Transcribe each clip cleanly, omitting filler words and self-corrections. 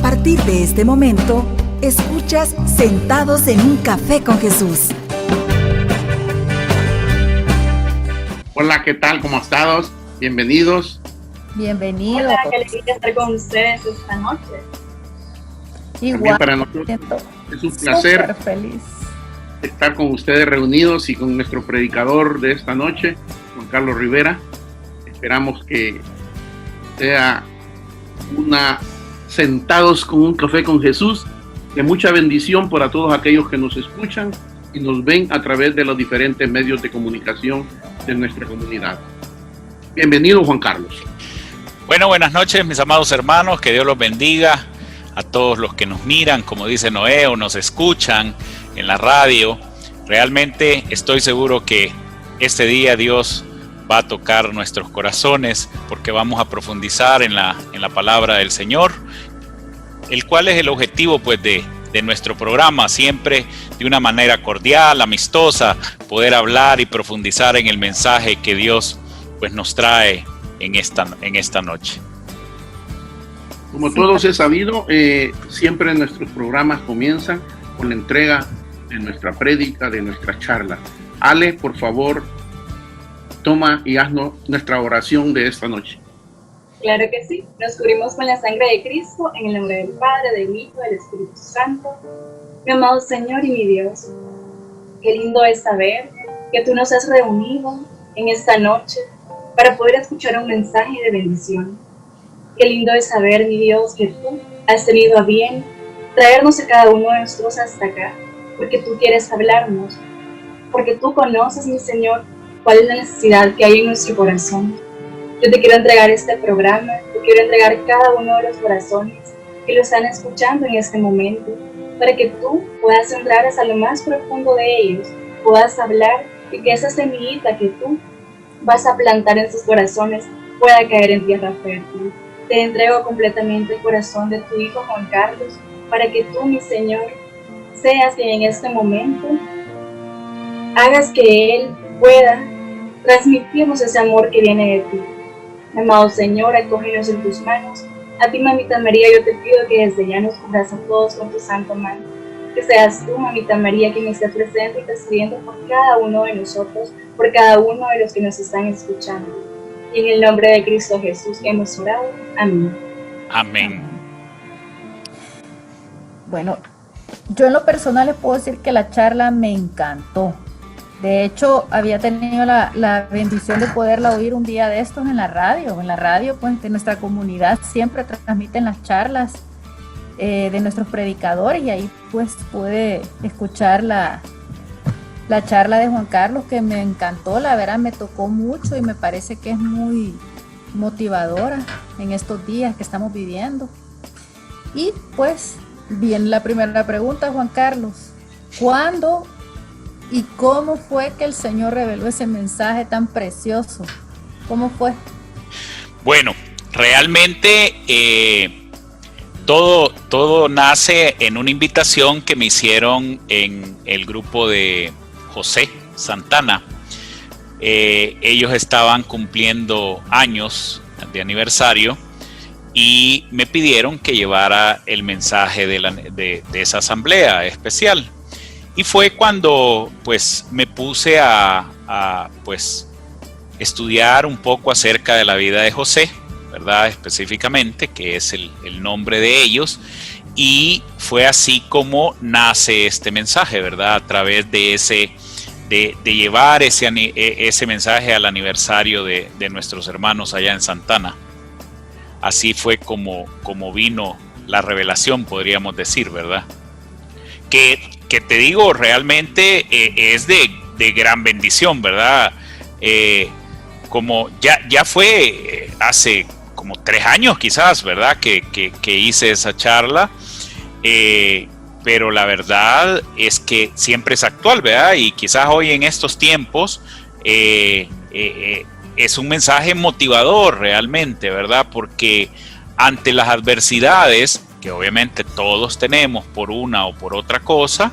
partir de este momento, escuchas Sentados en un Café con Jesús. Hola, ¿qué tal? ¿Cómo están? Bienvenidos. Bienvenidos. Hola, qué alegría estar con ustedes esta noche. Igual, para nosotros es un placer feliz estar con ustedes reunidos y con nuestro predicador de esta noche, Juan Carlos Rivera. Esperamos que sea Sentados con un Café con Jesús, de mucha bendición para todos aquellos que nos escuchan y nos ven a través de los diferentes medios de comunicación de nuestra comunidad. Bienvenido, Juan Carlos. Bueno, buenas noches, mis amados hermanos, que Dios los bendiga a todos los que nos miran, como dice Noé, o nos escuchan en la radio. Realmente estoy seguro que este día Dios va a tocar nuestros corazones, porque vamos a profundizar en la palabra del Señor, el cual es el objetivo pues de nuestro programa, siempre de una manera cordial, amistosa, poder hablar y profundizar en el mensaje que Dios pues nos trae en esta noche. Como todos es sabido, siempre nuestros programas comienzan con la entrega de nuestra prédica, de nuestra charla. Ale, por favor, toma y haznos nuestra oración de esta noche. Claro que sí, nos cubrimos con la sangre de Cristo, en el nombre del Padre, del Hijo, del Espíritu Santo. Mi amado Señor y mi Dios, qué lindo es saber que tú nos has reunido en esta noche para poder escuchar un mensaje de bendición. Qué lindo es saber, mi Dios, que tú has tenido a bien traernos a cada uno de nosotros hasta acá, porque tú quieres hablarnos, porque tú conoces, mi Señor, cuál es la necesidad que hay en nuestro corazón. Yo te quiero entregar este programa, te quiero entregar cada uno de los corazones que lo están escuchando en este momento, para que tú puedas entrar hasta lo más profundo de ellos, puedas hablar y que esa semillita que tú vas a plantar en sus corazones pueda caer en tierra fértil. Te entrego completamente el corazón de tu Hijo Juan Carlos, para que tú, mi Señor, seas quien en este momento hagas que Él pueda transmitirnos ese amor que viene de ti. Amado Señor, acógenos en tus manos. A ti, Mamita María, yo te pido que desde ya nos cubras a todos con tu santo mano. Que seas tú, Mamita María, quien esté presente y intercediendo por cada uno de nosotros, por cada uno de los que nos están escuchando. Y en el nombre de Cristo Jesús que hemos orado. Amén. Amén. Bueno, yo en lo personal les puedo decir que la charla me encantó. De hecho, había tenido la bendición de poderla oír un día de estos en la radio. En la radio, pues, de nuestra comunidad siempre transmiten las charlas de nuestros predicadores, y ahí pues pude escuchar la charla de Juan Carlos, que me encantó, la verdad me tocó mucho y me parece que es muy motivadora en estos días que estamos viviendo. Y pues, bien, la primera pregunta, Juan Carlos, ¿cuándo y cómo fue que el Señor reveló ese mensaje tan precioso? ¿Cómo fue? Bueno, realmente todo nace en una invitación que me hicieron en el grupo de José Santana. Ellos estaban cumpliendo años de aniversario y me pidieron que llevara el mensaje de esa asamblea especial. Y fue cuando pues me puse a pues estudiar un poco acerca de la vida de José, ¿verdad? Específicamente, que es el nombre de ellos, y fue así como nace este mensaje, ¿verdad? A través de llevar ese mensaje al aniversario de nuestros hermanos allá en Santana. Así fue como vino la revelación, podríamos decir, ¿verdad? Que te digo, realmente es de gran bendición, ¿verdad? Como ya fue hace como 3 años quizás, ¿verdad? Que hice esa charla, pero la verdad es que siempre es actual, ¿verdad? Y quizás hoy en estos tiempos es un mensaje motivador realmente, ¿verdad? Porque ante las adversidades que obviamente todos tenemos por una o por otra cosa,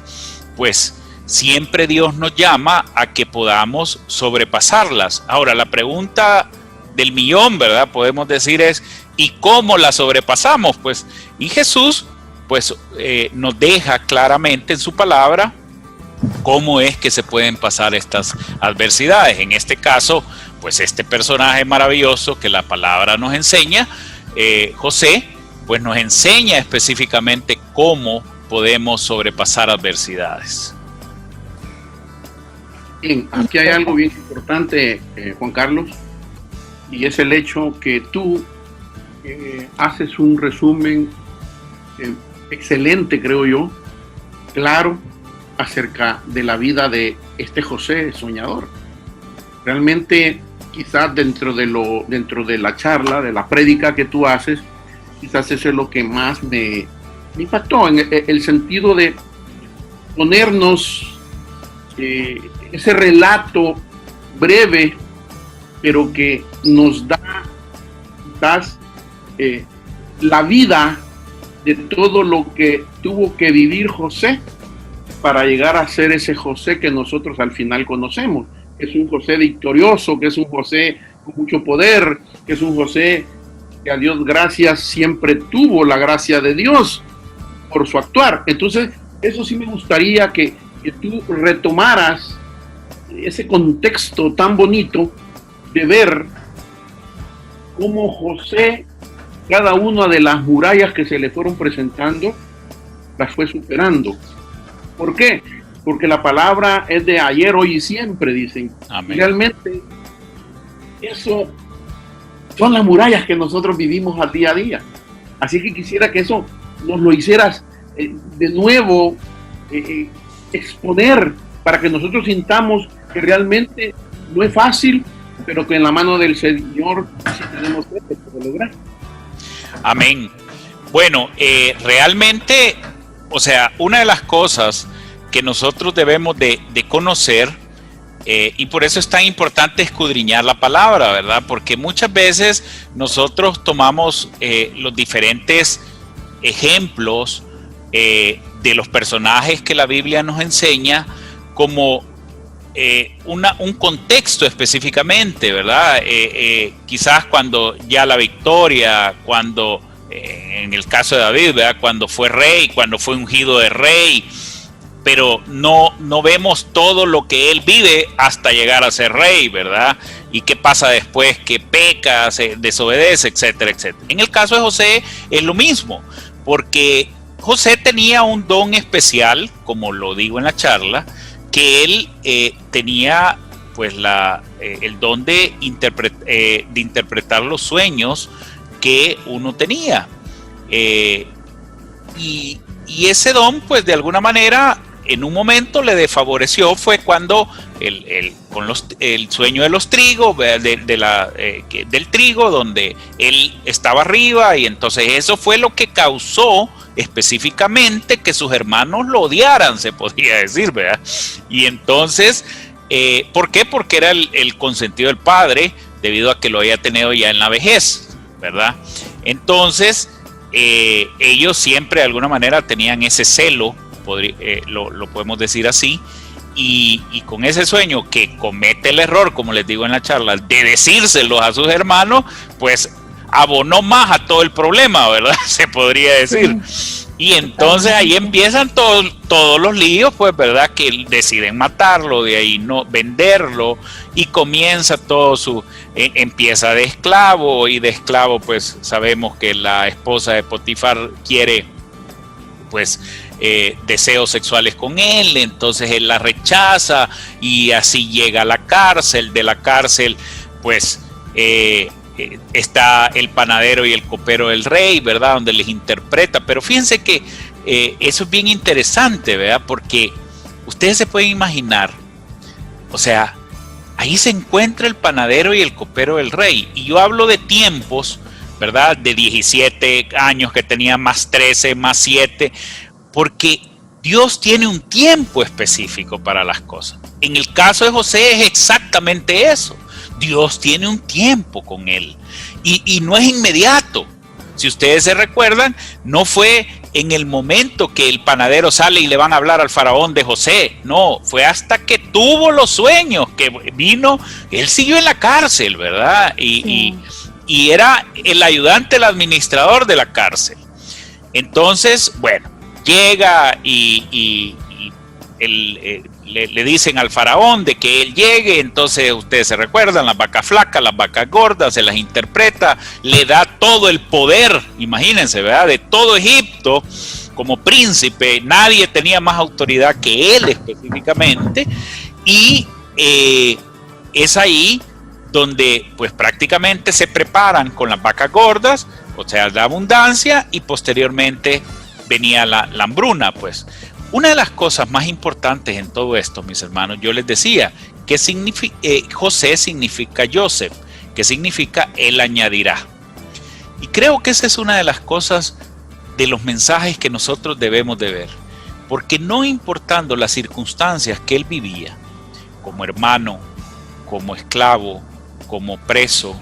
pues siempre Dios nos llama a que podamos sobrepasarlas. Ahora, la pregunta del millón, ¿verdad? Podemos decir es, ¿Y cómo la sobrepasamos? Pues, y Jesús pues nos deja claramente en su palabra cómo es que se pueden pasar estas adversidades. En este caso, pues este personaje maravilloso que la palabra nos enseña, José, pues nos enseña específicamente cómo podemos sobrepasar adversidades. Bien, aquí hay algo bien importante, Juan Carlos, y es el hecho que tú haces un resumen excelente, creo yo, claro, acerca de la vida de este José soñador. Realmente, quizás dentro de la charla, de la prédica que tú haces, quizás eso es lo que más me impactó, en el sentido de ponernos ese relato breve, pero que nos da quizás la vida de todo lo que tuvo que vivir José para llegar a ser ese José que nosotros al final conocemos, que es un José victorioso, que es un José con mucho poder, que es un José que a Dios gracias siempre tuvo la gracia de Dios por su actuar. Entonces, eso sí me gustaría que tú retomaras ese contexto tan bonito de ver cómo José, cada una de las murallas que se le fueron presentando, las fue superando. ¿Por qué? Porque la palabra es de ayer, hoy y siempre, dicen. Amén. Realmente, eso son las murallas que nosotros vivimos al día a día. Así que quisiera que eso nos lo hicieras de nuevo exponer, para que nosotros sintamos que realmente no es fácil, pero que en la mano del Señor sí tenemos que lograr. Amén. Bueno, realmente, o sea, una de las cosas que nosotros debemos de conocer, y por eso es tan importante escudriñar la palabra, ¿verdad? Porque muchas veces nosotros tomamos los diferentes ejemplos de los personajes que la Biblia nos enseña como un contexto específicamente, ¿verdad? Quizás cuando ya la victoria, cuando en el caso de David, ¿verdad? Cuando fue rey, cuando fue ungido de rey, pero no vemos todo lo que él vive hasta llegar a ser rey, ¿verdad? Y qué pasa después, que peca, se desobedece, etcétera, etcétera. En el caso de José es lo mismo, porque José tenía un don especial, como lo digo en la charla, que él tenía pues el don de interpretar los sueños que uno tenía. Y ese don, pues de alguna manera, en un momento le desfavoreció, fue cuando el sueño de los trigos, del trigo, donde él estaba arriba, y entonces eso fue lo que causó específicamente que sus hermanos lo odiaran, se podría decir, ¿verdad? Y entonces, ¿por qué? Porque era el consentido del padre, debido a que lo había tenido ya en la vejez, ¿verdad? Entonces, ellos siempre de alguna manera tenían ese celo, lo podemos decir así, y con ese sueño que comete el error, como les digo en la charla, de decírselos a sus hermanos, pues abonó más a todo el problema, ¿verdad? Se podría decir. Sí. Y entonces ahí empiezan todos los líos, pues, ¿verdad? Que deciden matarlo, de ahí no venderlo, y comienza todo empieza de esclavo, y de esclavo pues sabemos que la esposa de Potifar quiere pues deseos sexuales con él, entonces él la rechaza y así llega a la cárcel. De la cárcel pues está el panadero y el copero del rey, ¿verdad? Donde les interpreta, pero fíjense que eso es bien interesante, ¿verdad? Porque ustedes se pueden imaginar, o sea, ahí se encuentra el panadero y el copero del rey, y yo hablo de tiempos, ¿verdad? De 17 años que tenía, más 13, más 7, porque Dios tiene un tiempo específico para las cosas. En el caso de José es exactamente eso. Dios tiene un tiempo con él y no es inmediato. Si ustedes se recuerdan, no fue en el momento que el panadero sale y le van a hablar al faraón de José. No, fue hasta que tuvo los sueños, que vino, él siguió en la cárcel, ¿verdad? y era el ayudante del administrador de la cárcel. Entonces, bueno, llega y le dicen al faraón de que él llegue. Entonces ustedes se recuerdan, las vacas flacas, las vacas gordas, se las interpreta, le da todo el poder, imagínense, ¿verdad?, de todo Egipto como príncipe. Nadie tenía más autoridad que él específicamente, y es ahí donde pues prácticamente se preparan con las vacas gordas, o sea, la abundancia, y posteriormente venía la hambruna. Pues una de las cosas más importantes en todo esto, mis hermanos, yo les decía que José significa Joseph, que significa él añadirá. Y creo que esa es una de las cosas, de los mensajes que nosotros debemos de ver, porque no importando las circunstancias que él vivía, como hermano, como esclavo, como preso,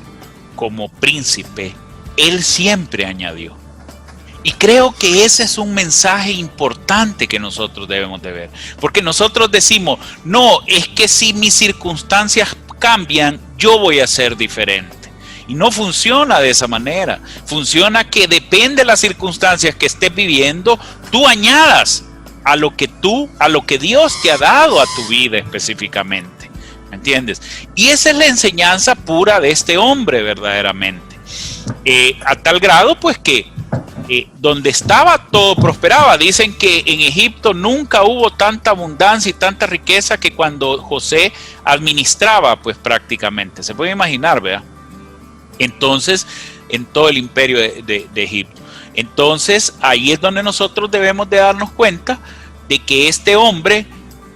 como príncipe, él siempre añadió. Y creo que ese es un mensaje importante que nosotros debemos de ver, porque nosotros decimos, no, es que si mis circunstancias cambian, yo voy a ser diferente. Y no funciona de esa manera. Funciona que depende de las circunstancias que estés viviendo, tú añadas a lo que Dios te ha dado a tu vida específicamente. ¿Me entiendes? Y esa es la enseñanza pura de este hombre verdaderamente. A tal grado pues que donde estaba todo prosperaba. Dicen que en Egipto nunca hubo tanta abundancia y tanta riqueza que cuando José administraba pues prácticamente. Se puede imaginar, ¿verdad? Entonces, en todo el imperio de Egipto. Entonces, ahí es donde nosotros debemos de darnos cuenta de que este hombre,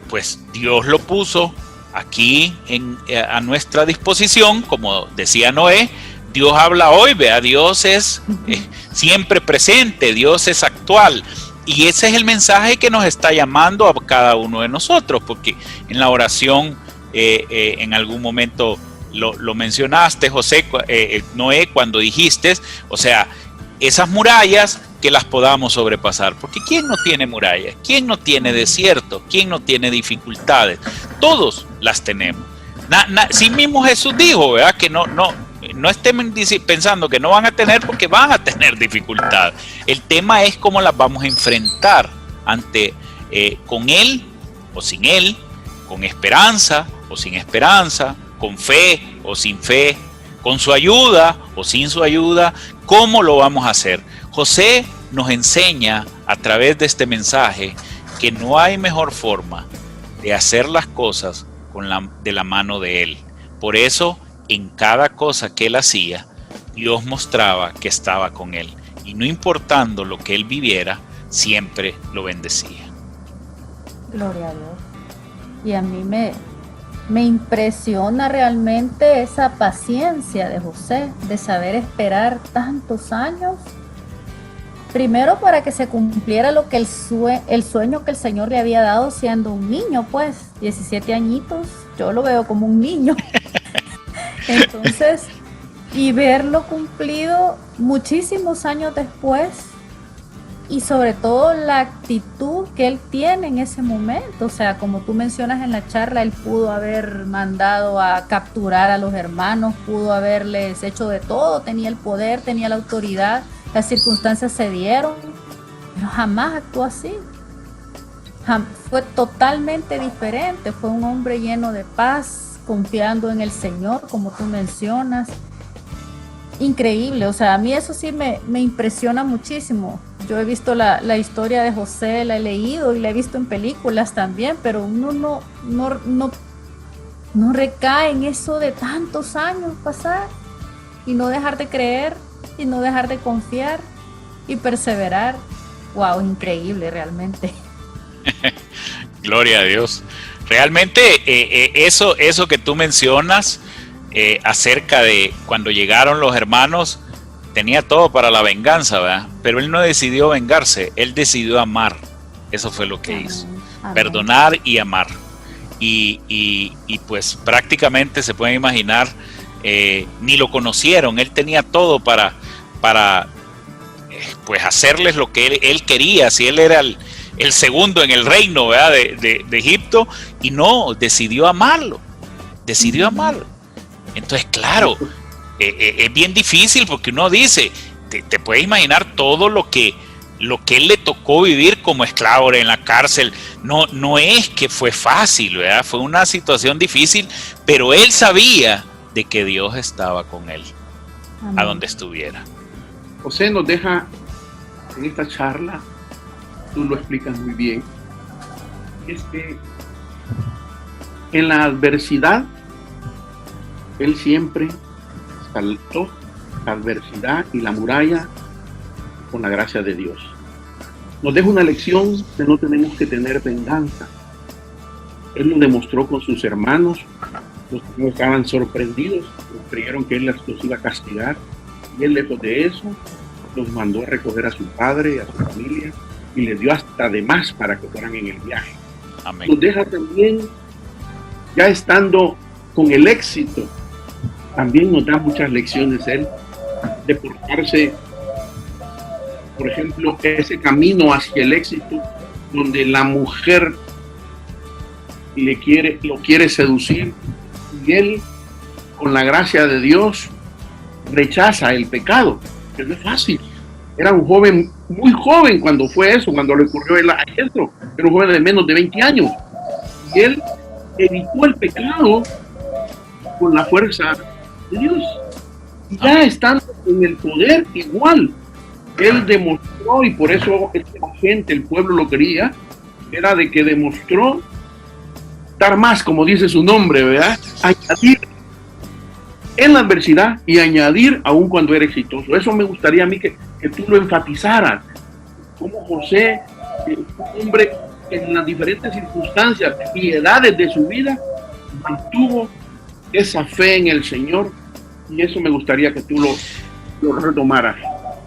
pues Dios lo puso aquí a nuestra disposición, como decía Noé. Dios habla hoy, vea, Dios es siempre presente, Dios es actual. Y ese es el mensaje que nos está llamando a cada uno de nosotros, porque en la oración en algún momento lo mencionaste, José, Noé, cuando dijiste, o sea, esas murallas que las podamos sobrepasar, porque ¿quién no tiene murallas? ¿Quién no tiene desierto? ¿Quién no tiene dificultades? Todos las tenemos. Sí mismo Jesús dijo, ¿verdad?, que no estén pensando que no van a tener, porque van a tener dificultades. El tema es cómo las vamos a enfrentar con Él o sin Él, con esperanza o sin esperanza, con fe o sin fe, con su ayuda o sin su ayuda. ¿Cómo lo vamos a hacer? José nos enseña a través de este mensaje que no hay mejor forma de hacer las cosas de la mano de Él. Por eso, en cada cosa que Él hacía, Dios mostraba que estaba con Él. Y no importando lo que Él viviera, siempre lo bendecía. Gloria a Dios. Y a mí me impresiona realmente esa paciencia de José, de saber esperar tantos años, primero para que se cumpliera lo que el sueño que el Señor le había dado siendo un niño, pues 17 añitos, yo lo veo como un niño. Entonces, y verlo cumplido muchísimos años después, y sobre todo la actitud que él tiene en ese momento. O sea, como tú mencionas en la charla, él pudo haber mandado a capturar a los hermanos, pudo haberles hecho de todo, tenía el poder, tenía la autoridad, las circunstancias se dieron, pero jamás actuó así. Fue totalmente diferente, fue un hombre lleno de paz, confiando en el Señor, como tú mencionas. Increíble, o sea, a mí eso sí me impresiona muchísimo. Yo he visto la historia de José, la he leído y la he visto en películas también, pero uno no recae en eso de tantos años pasar y no dejar de creer y no dejar de confiar y perseverar. Wow, increíble realmente. Gloria a Dios. Realmente eso que tú mencionas acerca de cuando llegaron los hermanos, tenía todo para la venganza, ¿verdad? Pero él no decidió vengarse, él decidió amar. Eso fue lo que hizo. Amén. Perdonar y amar. Y pues prácticamente se pueden imaginar, ni lo conocieron. Él tenía todo para pues hacerles lo que él quería. Si él era el segundo en el reino, ¿verdad?, de Egipto, y no, decidió amarlo. Entonces, claro, es bien difícil porque uno dice, te puedes imaginar todo lo que él le tocó vivir como esclavo en la cárcel. No es que fue fácil, ¿verdad? Fue una situación difícil, pero él sabía de que Dios estaba con él. Amén. A donde estuviera. José nos deja en esta charla, tú lo explicas muy bien, es que en la adversidad él siempre saltó la adversidad y la muralla con la gracia de Dios. Nos deja una lección que no tenemos que tener venganza. Él lo demostró con sus hermanos. Los que estaban sorprendidos, creyeron que él los iba a castigar, y él, lejos de eso, los mandó a recoger a su padre y a su familia y les dio hasta de más para que fueran en el viaje. Amén. Nos deja también, ya estando con el éxito, también nos da muchas lecciones él de portarse, por ejemplo, ese camino hacia el éxito donde la mujer lo quiere seducir, y él, con la gracia de Dios, rechaza el pecado, que no es fácil. Era un joven, muy joven cuando fue eso, cuando le ocurrió a Jethro. Era un joven de menos de 20 años. Y él evitó el pecado con la fuerza de Dios. Y ya estando en el poder, igual, él demostró, y por eso la gente, el pueblo lo quería, era de que demostró dar más, como dice su nombre, ¿verdad? Añadir en la adversidad y añadir aún cuando era exitoso. Eso me gustaría a mí que tú lo enfatizaras. Como José, un hombre que en las diferentes circunstancias y edades de su vida mantuvo esa fe en el Señor, y eso me gustaría que tú lo retomaras.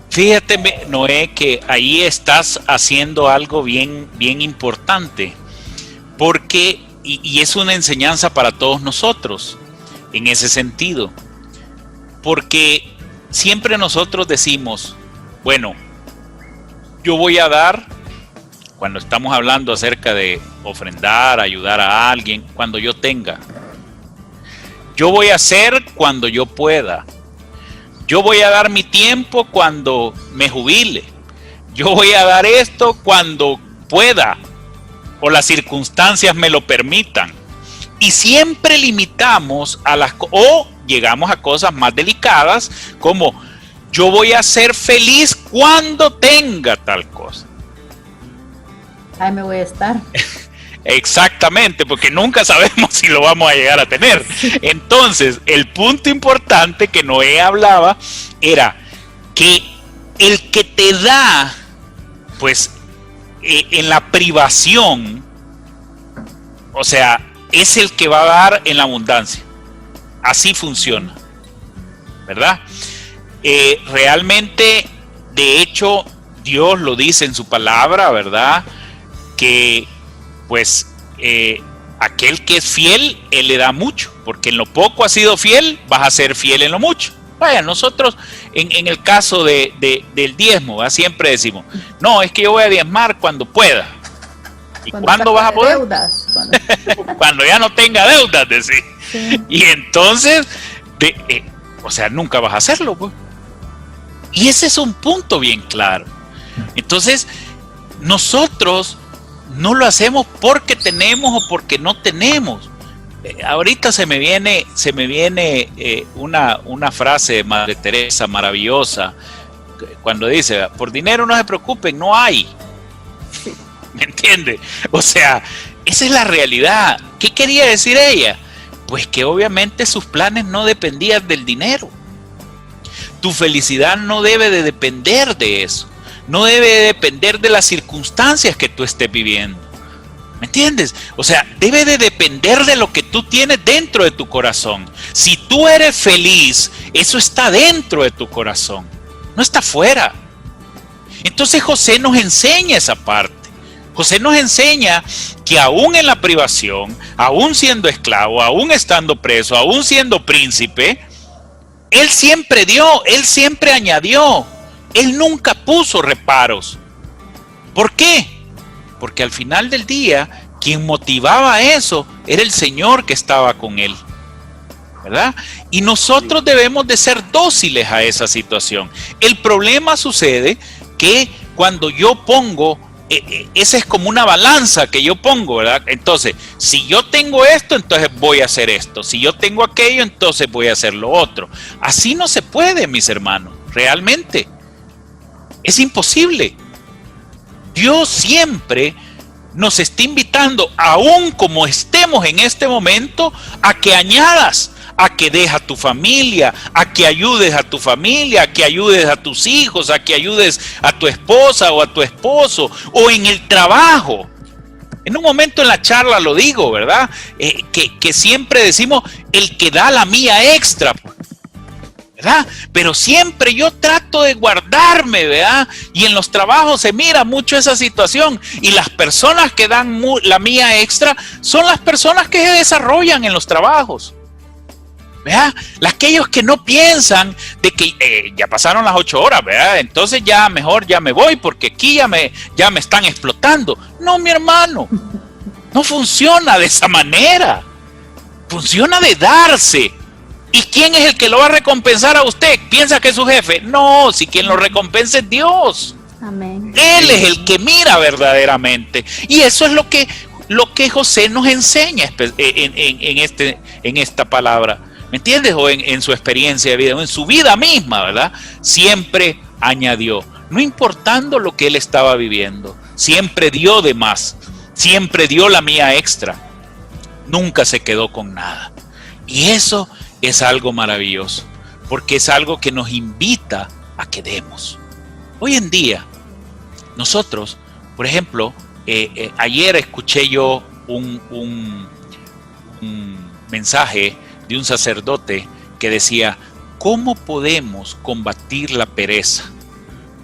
Fíjate, Noé, que ahí estás haciendo algo bien importante, porque y es una enseñanza para todos nosotros en ese sentido, porque siempre nosotros decimos, bueno, yo voy a dar, cuando estamos hablando acerca de ofrendar, ayudar a alguien, cuando yo tenga. Yo voy a hacer cuando yo pueda. Yo voy a dar mi tiempo cuando me jubile. Yo voy a dar esto cuando pueda o las circunstancias me lo permitan. Y siempre limitamos o llegamos a cosas más delicadas como yo voy a ser feliz cuando tenga tal cosa. Ahí me voy a estar. Exactamente, porque nunca sabemos si lo vamos a llegar a tener. Entonces, el punto importante que Noé hablaba era que el que te da, pues, en la privación, o sea, es el que va a dar en la abundancia. Así funciona, ¿verdad? Realmente, de hecho, Dios lo dice en su palabra, ¿verdad? Que pues aquel que es fiel, él le da mucho, porque en lo poco has sido fiel, vas a ser fiel en lo mucho. Vaya, nosotros en el caso del diezmo, ¿verdad? Siempre decimos, no, es que yo voy a diezmar cuando pueda. ¿Y cuándo vas a poder? Deudas, cuando ya no tenga deudas, decir. Sí. Y entonces, o sea, nunca vas a hacerlo, pues. Y ese es un punto bien claro. Entonces, nosotros no lo hacemos porque tenemos o porque no tenemos. Ahorita se me viene una frase de Madre Teresa maravillosa cuando dice, por dinero no se preocupen, no hay. ¿Me entiende? O sea, esa es la realidad. ¿Qué quería decir ella? Pues que obviamente sus planes no dependían del dinero. Tu felicidad no debe de depender de eso. No debe de depender de las circunstancias que tú estés viviendo. ¿Me entiendes? O sea, debe de depender de lo que tú tienes dentro de tu corazón. Si tú eres feliz, eso está dentro de tu corazón, no está fuera. Entonces José nos enseña esa parte. José nos enseña que aún en la privación, aún siendo esclavo, aún estando preso, aún siendo príncipe, él siempre dio, él siempre añadió. Él nunca puso reparos. ¿Por qué? Porque al final del día, quien motivaba eso era el Señor que estaba con él. ¿verdad? Y nosotros debemos de ser dóciles a esa situación. El problema sucede que cuando yo pongo, esa es como una balanza que yo pongo, ¿verdad? Entonces, si yo tengo esto, entonces voy a hacer esto. Si yo tengo aquello, entonces voy a hacer lo otro. Así no se puede, mis hermanos, realmente. Es imposible. Dios siempre nos está invitando, aún como estemos en este momento, a que añadas, a que dejes a tu familia, a que ayudes a tu familia, a que ayudes a tus hijos, a que ayudes a tu esposa o a tu esposo, o en el trabajo. En un momento en la charla lo digo, ¿verdad? Que siempre decimos, el que da la mía extra, ¿verdad? Pero siempre yo trato de guardarme, ¿verdad? Y en los trabajos se mira mucho esa situación, y las personas que dan la mía extra son las personas que se desarrollan en los trabajos, ¿verdad? Aquellos que no piensan de que ya pasaron las 8 horas, ¿verdad? Entonces ya mejor ya me voy porque aquí ya me están explotando. No, mi hermano, no funciona de esa manera. Funciona de darse. ¿Y quién es el que lo va a recompensar a usted? ¿Piensa que es su jefe? No, si quien lo recompensa es Dios. Amén. Él es el que mira verdaderamente. Y eso es lo que José nos enseña en esta palabra. ¿Me entiendes? O en su experiencia de vida, o en su vida misma, ¿verdad? Siempre añadió, no importando lo que él estaba viviendo, siempre dio de más, siempre dio la mía extra, nunca se quedó con nada. Y eso es algo maravilloso, porque es algo que nos invita a que demos. Hoy en día, nosotros, por ejemplo, ayer escuché yo un mensaje de un sacerdote que decía, ¿cómo podemos combatir la pereza?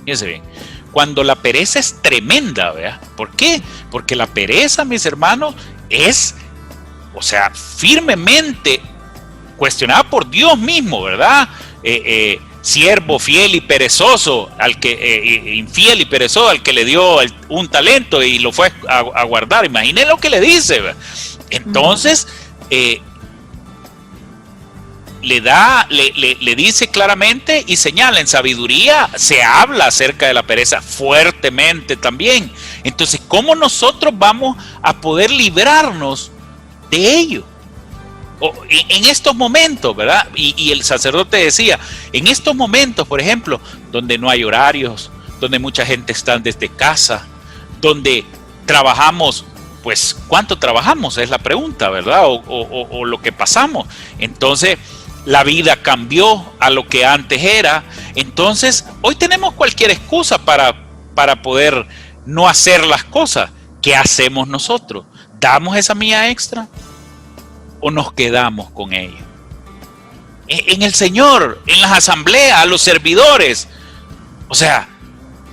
Fíjense bien, cuando la pereza es tremenda, ¿verdad? ¿Por qué? Porque la pereza, mis hermanos, es, o sea, firmemente cuestionada por Dios mismo, ¿verdad? Siervo fiel y perezoso, infiel y perezoso, al que le dio un talento y lo fue a guardar. Imaginen lo que le dice, ¿verdad? Entonces, le dice claramente y señala, en sabiduría se habla acerca de la pereza fuertemente también. Entonces, ¿cómo nosotros vamos a poder librarnos de ello? En estos momentos, ¿verdad? Y el sacerdote decía, en estos momentos, por ejemplo, donde no hay horarios, donde mucha gente está desde casa, donde trabajamos, pues, ¿cuánto trabajamos? Es la pregunta, ¿verdad? O lo que pasamos. Entonces, la vida cambió a lo que antes era. Entonces, hoy tenemos cualquier excusa para poder no hacer las cosas. ¿Qué hacemos nosotros? ¿Damos esa mía extra o nos quedamos con ella? En el Señor, en las asambleas, a los servidores, o sea,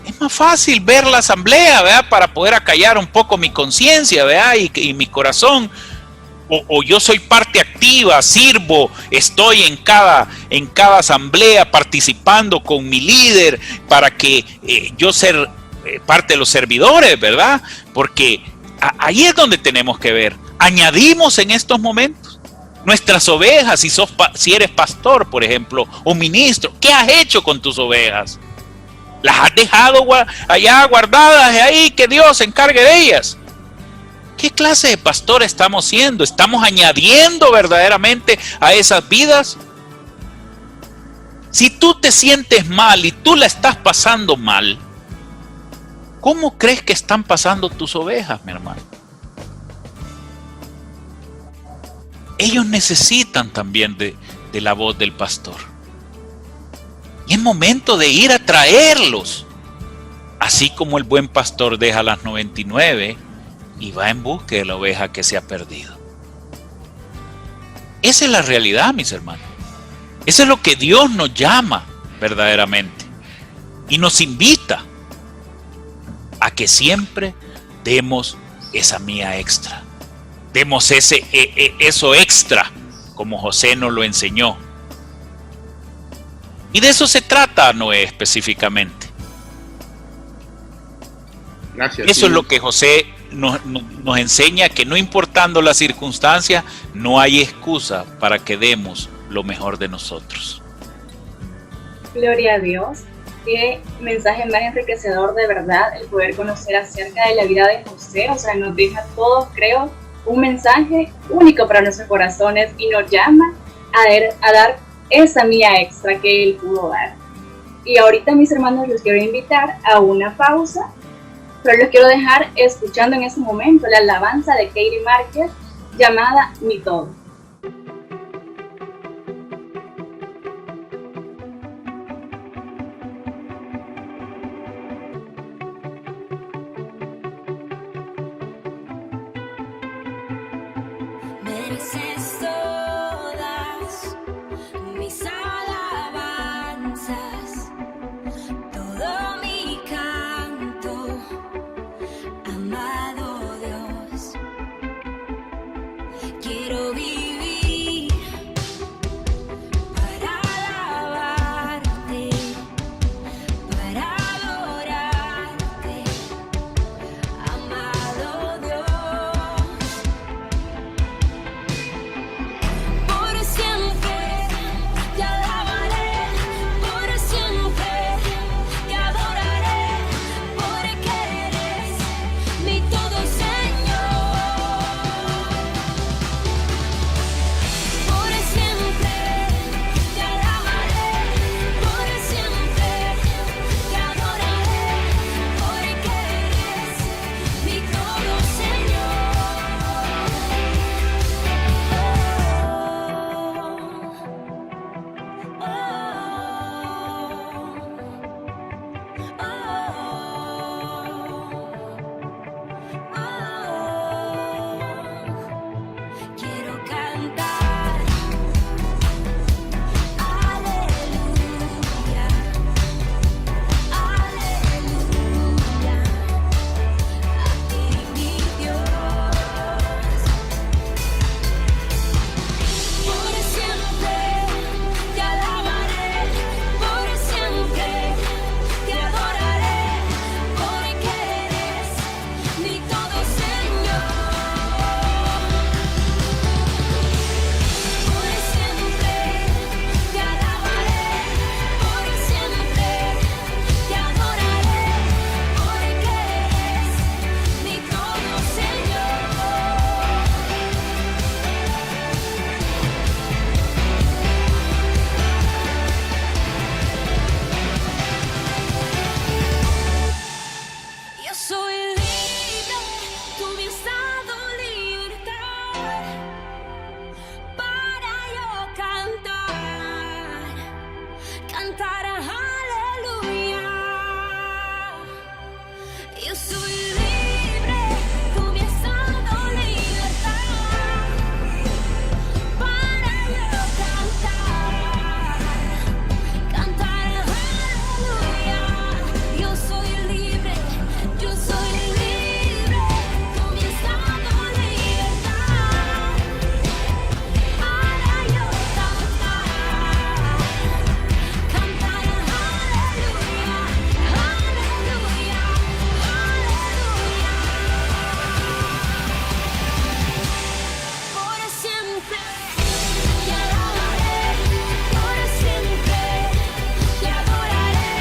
es más fácil ver la asamblea, ¿verdad? Para poder acallar un poco mi conciencia, ¿verdad? Y mi corazón. O yo soy parte activa, sirvo, estoy en cada asamblea participando con mi líder para que yo ser parte de los servidores, ¿verdad? Porque ahí es donde tenemos que ver. Añadimos en estos momentos nuestras ovejas, si eres pastor, por ejemplo, o ministro, ¿qué has hecho con tus ovejas? ¿Las has dejado allá guardadas ahí, que Dios se encargue de ellas? ¿Qué clase de pastor estamos siendo? ¿Estamos añadiendo verdaderamente a esas vidas? Si tú te sientes mal y tú la estás pasando mal, ¿cómo crees que están pasando tus ovejas, mi hermano? Ellos necesitan también de la voz del pastor. Y es momento de ir a traerlos. Así como el buen pastor deja las 99 y va en busca de la oveja que se ha perdido. Esa es la realidad, mis hermanos. Eso es lo que Dios nos llama verdaderamente. Y nos invita a que siempre demos esa mía extra. Demos eso extra, como José nos lo enseñó. Y de eso se trata Noé específicamente. Gracias. Eso es lo que José nos enseña, que no importando las circunstancias, no hay excusa para que demos lo mejor de nosotros. Gloria a Dios. Qué mensaje más enriquecedor, de verdad, el poder conocer acerca de la vida de José. O sea, nos deja a todos, creo, un mensaje único para nuestros corazones y nos llama a dar esa mía extra que él pudo dar. Y ahorita, mis hermanos, los quiero invitar a una pausa, pero los quiero dejar escuchando en este momento la alabanza de Katie Márquez llamada Mi Todo. Mereces todas mis alabanzas, todo mi canto, amado Dios. Quiero vivir para alabarte, para adorarte, amado Dios. Por siempre te alabaré, por siempre te adoraré, porque eres mi todo, Señor. Por siempre te alabaré, por siempre te adoraré, porque eres mi todo, Señor. Quiero cantar, aleluya, aleluya, a ti mi Dios. Por siempre te alabaré, por siempre te adoraré, porque eres mi todo, Señor. Por siempre te alabaré, por siempre te adoraré, porque eres mi todo, Señor. Yo soy libre, tú me has dado libertad para yo cantar aleluya. Yo soy libre, tú me has dado libertad para yo cantar aleluya. Yo soy libre, tú me has dado libertad para yo cantar aleluya, aleluya, aleluya. Por siempre te alabaré, por siempre te adoraré,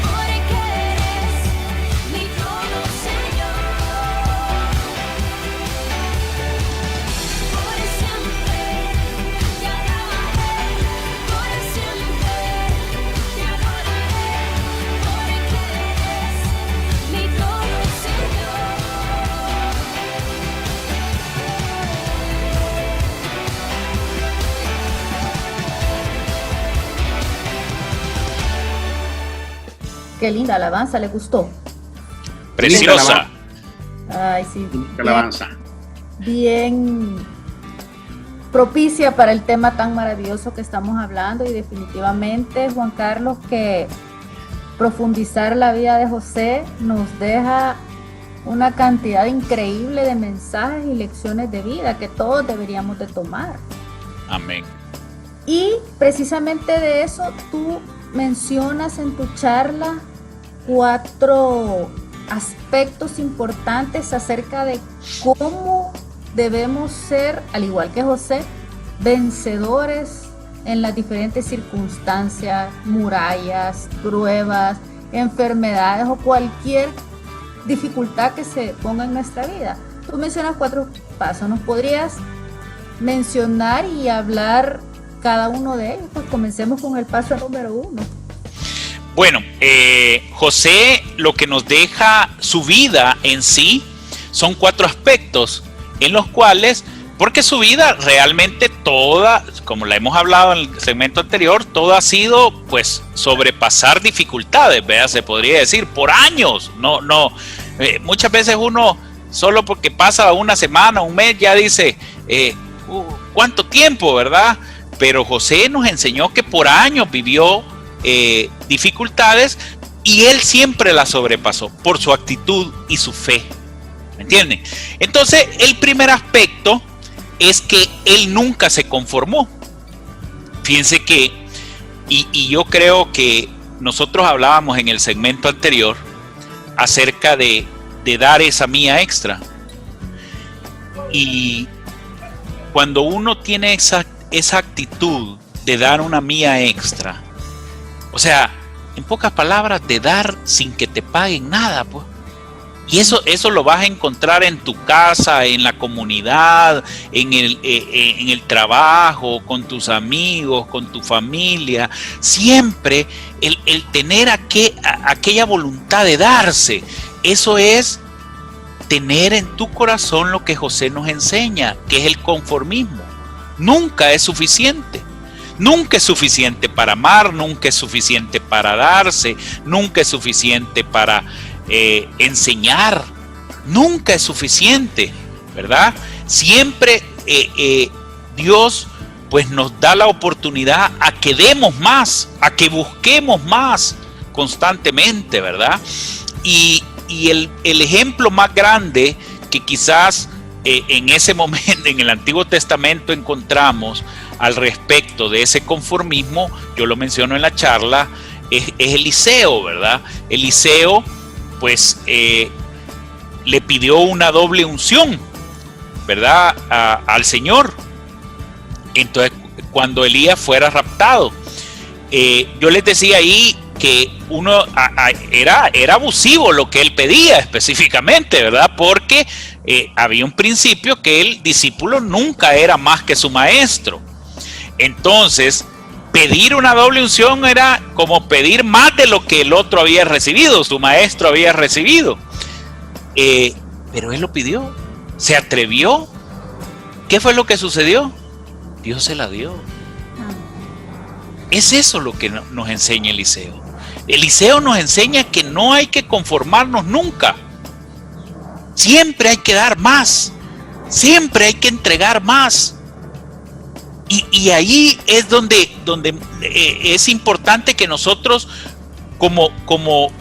porque eres mi todo, Señor. Por siempre te alabaré, por siempre te adoraré, porque eres mi todo, Señor. Qué linda alabanza, ¿le gustó? Preciosa. Ay, sí. Alabanza. Bien propicia para el tema tan maravilloso que estamos hablando, y definitivamente, Juan Carlos, que profundizar la vida de José nos deja una cantidad increíble de mensajes y lecciones de vida que todos deberíamos de tomar. Amén. Y precisamente de eso tú mencionas en tu charla 4 aspectos importantes acerca de cómo debemos ser, al igual que José, vencedores en las diferentes circunstancias, murallas, pruebas, enfermedades o cualquier dificultad que se ponga en nuestra vida. Tú mencionas 4 pasos, ¿nos podrías mencionar y hablar cada uno de ellos? Pues comencemos con el paso número 1. Bueno, José lo que nos deja su vida en sí son 4 aspectos en los cuales, porque su vida realmente toda, como la hemos hablado en el segmento anterior, todo ha sido pues sobrepasar dificultades, ¿verdad? Se podría decir, por años. Muchas veces uno, solo porque pasa una semana, un mes, ya dice, ¿cuánto tiempo, verdad? Pero José nos enseñó que por años vivió dificultades y él siempre las sobrepasó por su actitud y su fe. ¿Me entienden? Entonces, el primer aspecto es que él nunca se conformó. Fíjense que, y yo creo que nosotros hablábamos en el segmento anterior acerca de dar esa milla extra. Y cuando uno tiene esa actitud de dar una milla extra, o sea, en pocas palabras, de dar sin que te paguen nada, pues. Y eso lo vas a encontrar en tu casa, en la comunidad, en el trabajo, con tus amigos, con tu familia. Siempre el tener aquella voluntad de darse, eso es tener en tu corazón lo que José nos enseña, que es el conformismo. Nunca es suficiente. Nunca es suficiente para amar, nunca es suficiente para darse, nunca es suficiente para enseñar, nunca es suficiente, ¿verdad? Siempre Dios pues nos da la oportunidad a que demos más, a que busquemos más constantemente, ¿verdad? Y el ejemplo más grande que quizás en ese momento en el Antiguo Testamento encontramos al respecto de ese conformismo, yo lo menciono en la charla, es Eliseo, ¿verdad? Eliseo pues le pidió una doble unción, ¿verdad? Al Señor. Entonces, cuando Elías fuera raptado, yo les decía ahí que era abusivo lo que él pedía específicamente, ¿verdad? Porque había un principio que el discípulo nunca era más que su maestro. Entonces, pedir una doble unción era como pedir más de lo que el otro había recibido, su maestro había recibido. Pero él lo pidió, se atrevió. ¿Qué fue lo que sucedió? Dios se la dio. Es eso lo que nos enseña Eliseo. Eliseo nos enseña que no hay que conformarnos nunca. Siempre hay que dar más. Siempre hay que entregar más. Y ahí es donde es importante que nosotros como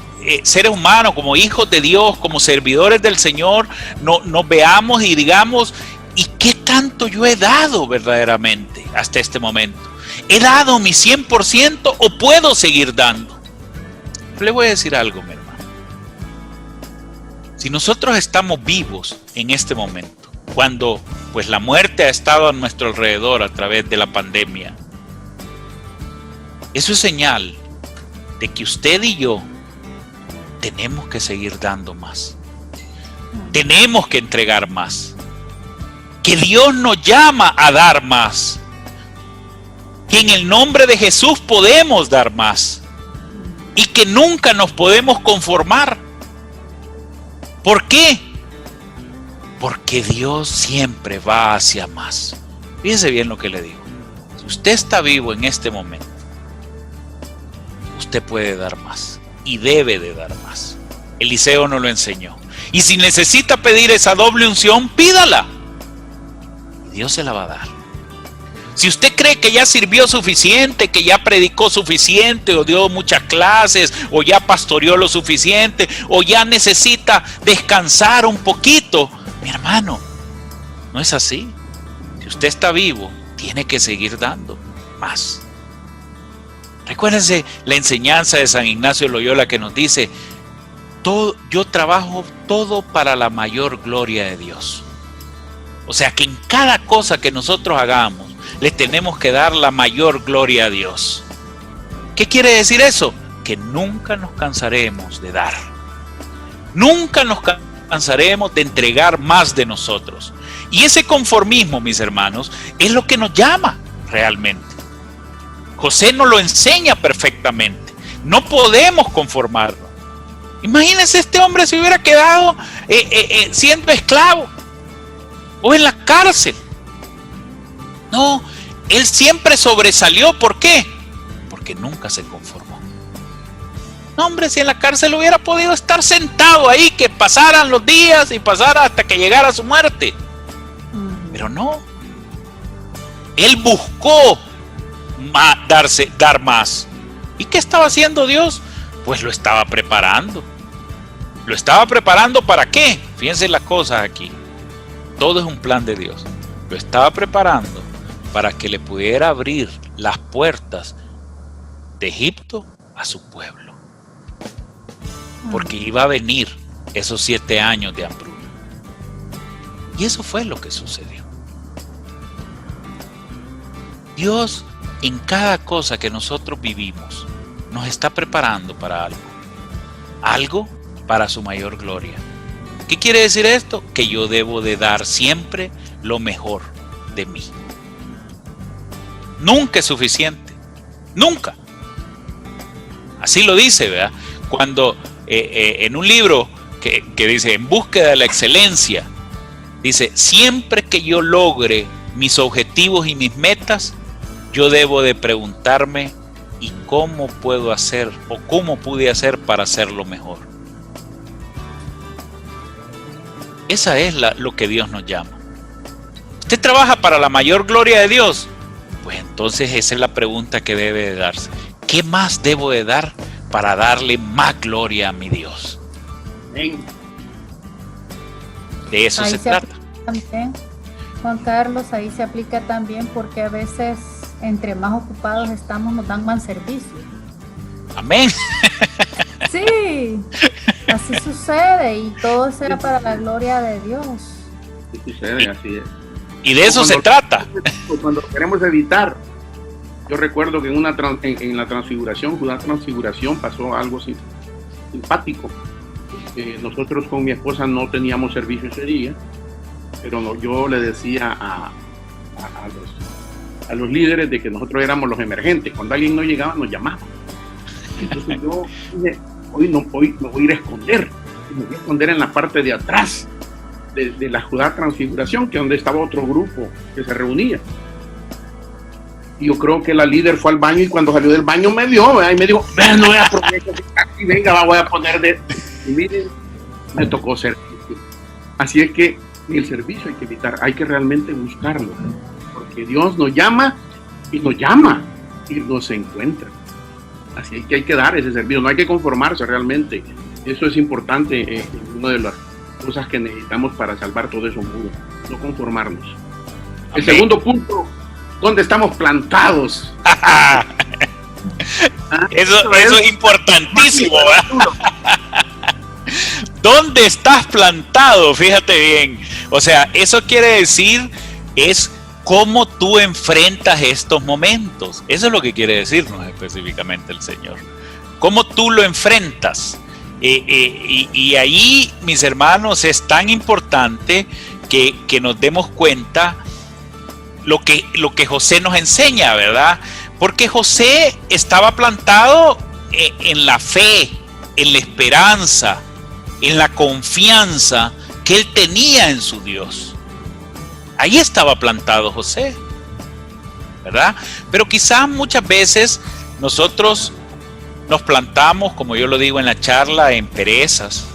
seres humanos, como hijos de Dios, como servidores del Señor, nos veamos y digamos, ¿y qué tanto yo he dado verdaderamente hasta este momento? ¿He dado mi 100% o puedo seguir dando? Le voy a decir algo, mi hermano. Si nosotros estamos vivos en este momento, cuando pues la muerte ha estado a nuestro alrededor a través de la pandemia, eso es señal de que usted y yo tenemos que seguir dando más. Tenemos que entregar más. Que Dios nos llama a dar más. Que en el nombre de Jesús podemos dar más. Y que nunca nos podemos conformar. ¿Por qué? Porque Dios siempre va hacia más. Fíjese bien lo que le digo. Si usted está vivo en este momento, usted puede dar más y debe de dar más. Eliseo nos lo enseñó. Y si necesita pedir esa doble unción, pídala. Y Dios se la va a dar. Si usted cree que ya sirvió suficiente, que ya predicó suficiente, o dio muchas clases, o ya pastoreó lo suficiente, o ya necesita descansar un poquito, mi hermano, no es así. Si usted está vivo, tiene que seguir dando más. Recuérdense la enseñanza de San Ignacio de Loyola que nos dice, yo trabajo todo para la mayor gloria de Dios. O sea que en cada cosa que nosotros hagamos, le tenemos que dar la mayor gloria a Dios. ¿Qué quiere decir eso? Que nunca nos cansaremos de dar. Nunca nos cansaremos de entregar más de nosotros. Y ese conformismo, mis hermanos, es lo que nos llama realmente. José nos lo enseña perfectamente. No podemos conformarnos. Imagínense, este hombre se hubiera quedado siendo esclavo o en la cárcel. No, él siempre sobresalió. ¿Por qué? Porque nunca se conformó. No, hombre, si en la cárcel hubiera podido estar sentado ahí, que pasaran los días y pasara hasta que llegara su muerte. Pero no. Él buscó dar más. ¿Y qué estaba haciendo Dios? Pues lo estaba preparando. ¿Lo estaba preparando para qué? Fíjense las cosas aquí. Todo es un plan de Dios. Lo estaba preparando para que le pudiera abrir las puertas de Egipto a su pueblo. Porque iba a venir esos 7 años de hambruna. Y eso fue lo que sucedió. Dios, en cada cosa que nosotros vivimos, nos está preparando para algo. Algo para su mayor gloria. ¿Qué quiere decir esto? Que yo debo de dar siempre lo mejor de mí. Nunca es suficiente. Nunca. Así lo dice, ¿verdad? Cuando en un libro que dice En búsqueda de la excelencia, dice, siempre que yo logre mis objetivos y mis metas, yo debo de preguntarme, ¿y cómo puedo hacer o cómo pude hacer para hacerlo mejor? Esa es lo que Dios nos llama. ¿Usted trabaja para la mayor gloria de Dios? Pues entonces esa es la pregunta que debe de darse. ¿Qué más debo de dar para darle más gloria a mi Dios? Amén. De eso Ahí se trata. También, Juan Carlos, ahí se aplica también porque a veces entre más ocupados estamos nos dan mal servicio. Amén. Sí, así sucede y todo sea para la gloria de Dios. Sí sucede, así es. Y de eso se trata. Cuando queremos evitar, yo recuerdo que en la transfiguración, Judá Transfiguración, pasó algo simpático. Nosotros con mi esposa no teníamos servicio ese día, pero yo le decía a los líderes de que nosotros éramos los emergentes. Cuando alguien no llegaba, nos llamaban. Entonces yo dije, hoy me voy a ir a esconder. Me voy a esconder en la parte de atrás de la Judá Transfiguración, que es donde estaba otro grupo que se reunía. Y yo creo que la líder fue al baño y cuando salió del baño me vio, ¿verdad? Y me dijo, no voy a aprovechar y venga, voy a poner de... Y miren, me tocó servicio. Así es que el servicio hay que evitar, hay que realmente buscarlo, porque Dios nos llama y nos encuentra. Así que hay que dar ese servicio, no hay que conformarse realmente. Eso es importante, una de las cosas que necesitamos para salvar todo eso mundo, no conformarnos. Amén. El segundo punto, ¿dónde estamos plantados? Eso es importantísimo, ¿verdad? ¿Dónde estás plantado? Fíjate bien. O sea, eso quiere decir es cómo tú enfrentas estos momentos. Eso es lo que quiere decirnos específicamente el Señor. Cómo tú lo enfrentas. Y ahí, mis hermanos, es tan importante que nos demos cuenta lo que José nos enseña, ¿verdad? Porque José estaba plantado en la fe, en la esperanza, en la confianza que él tenía en su Dios. Ahí estaba plantado José, ¿verdad? Pero quizás muchas veces nosotros nos plantamos, como yo lo digo en la charla, en perezas,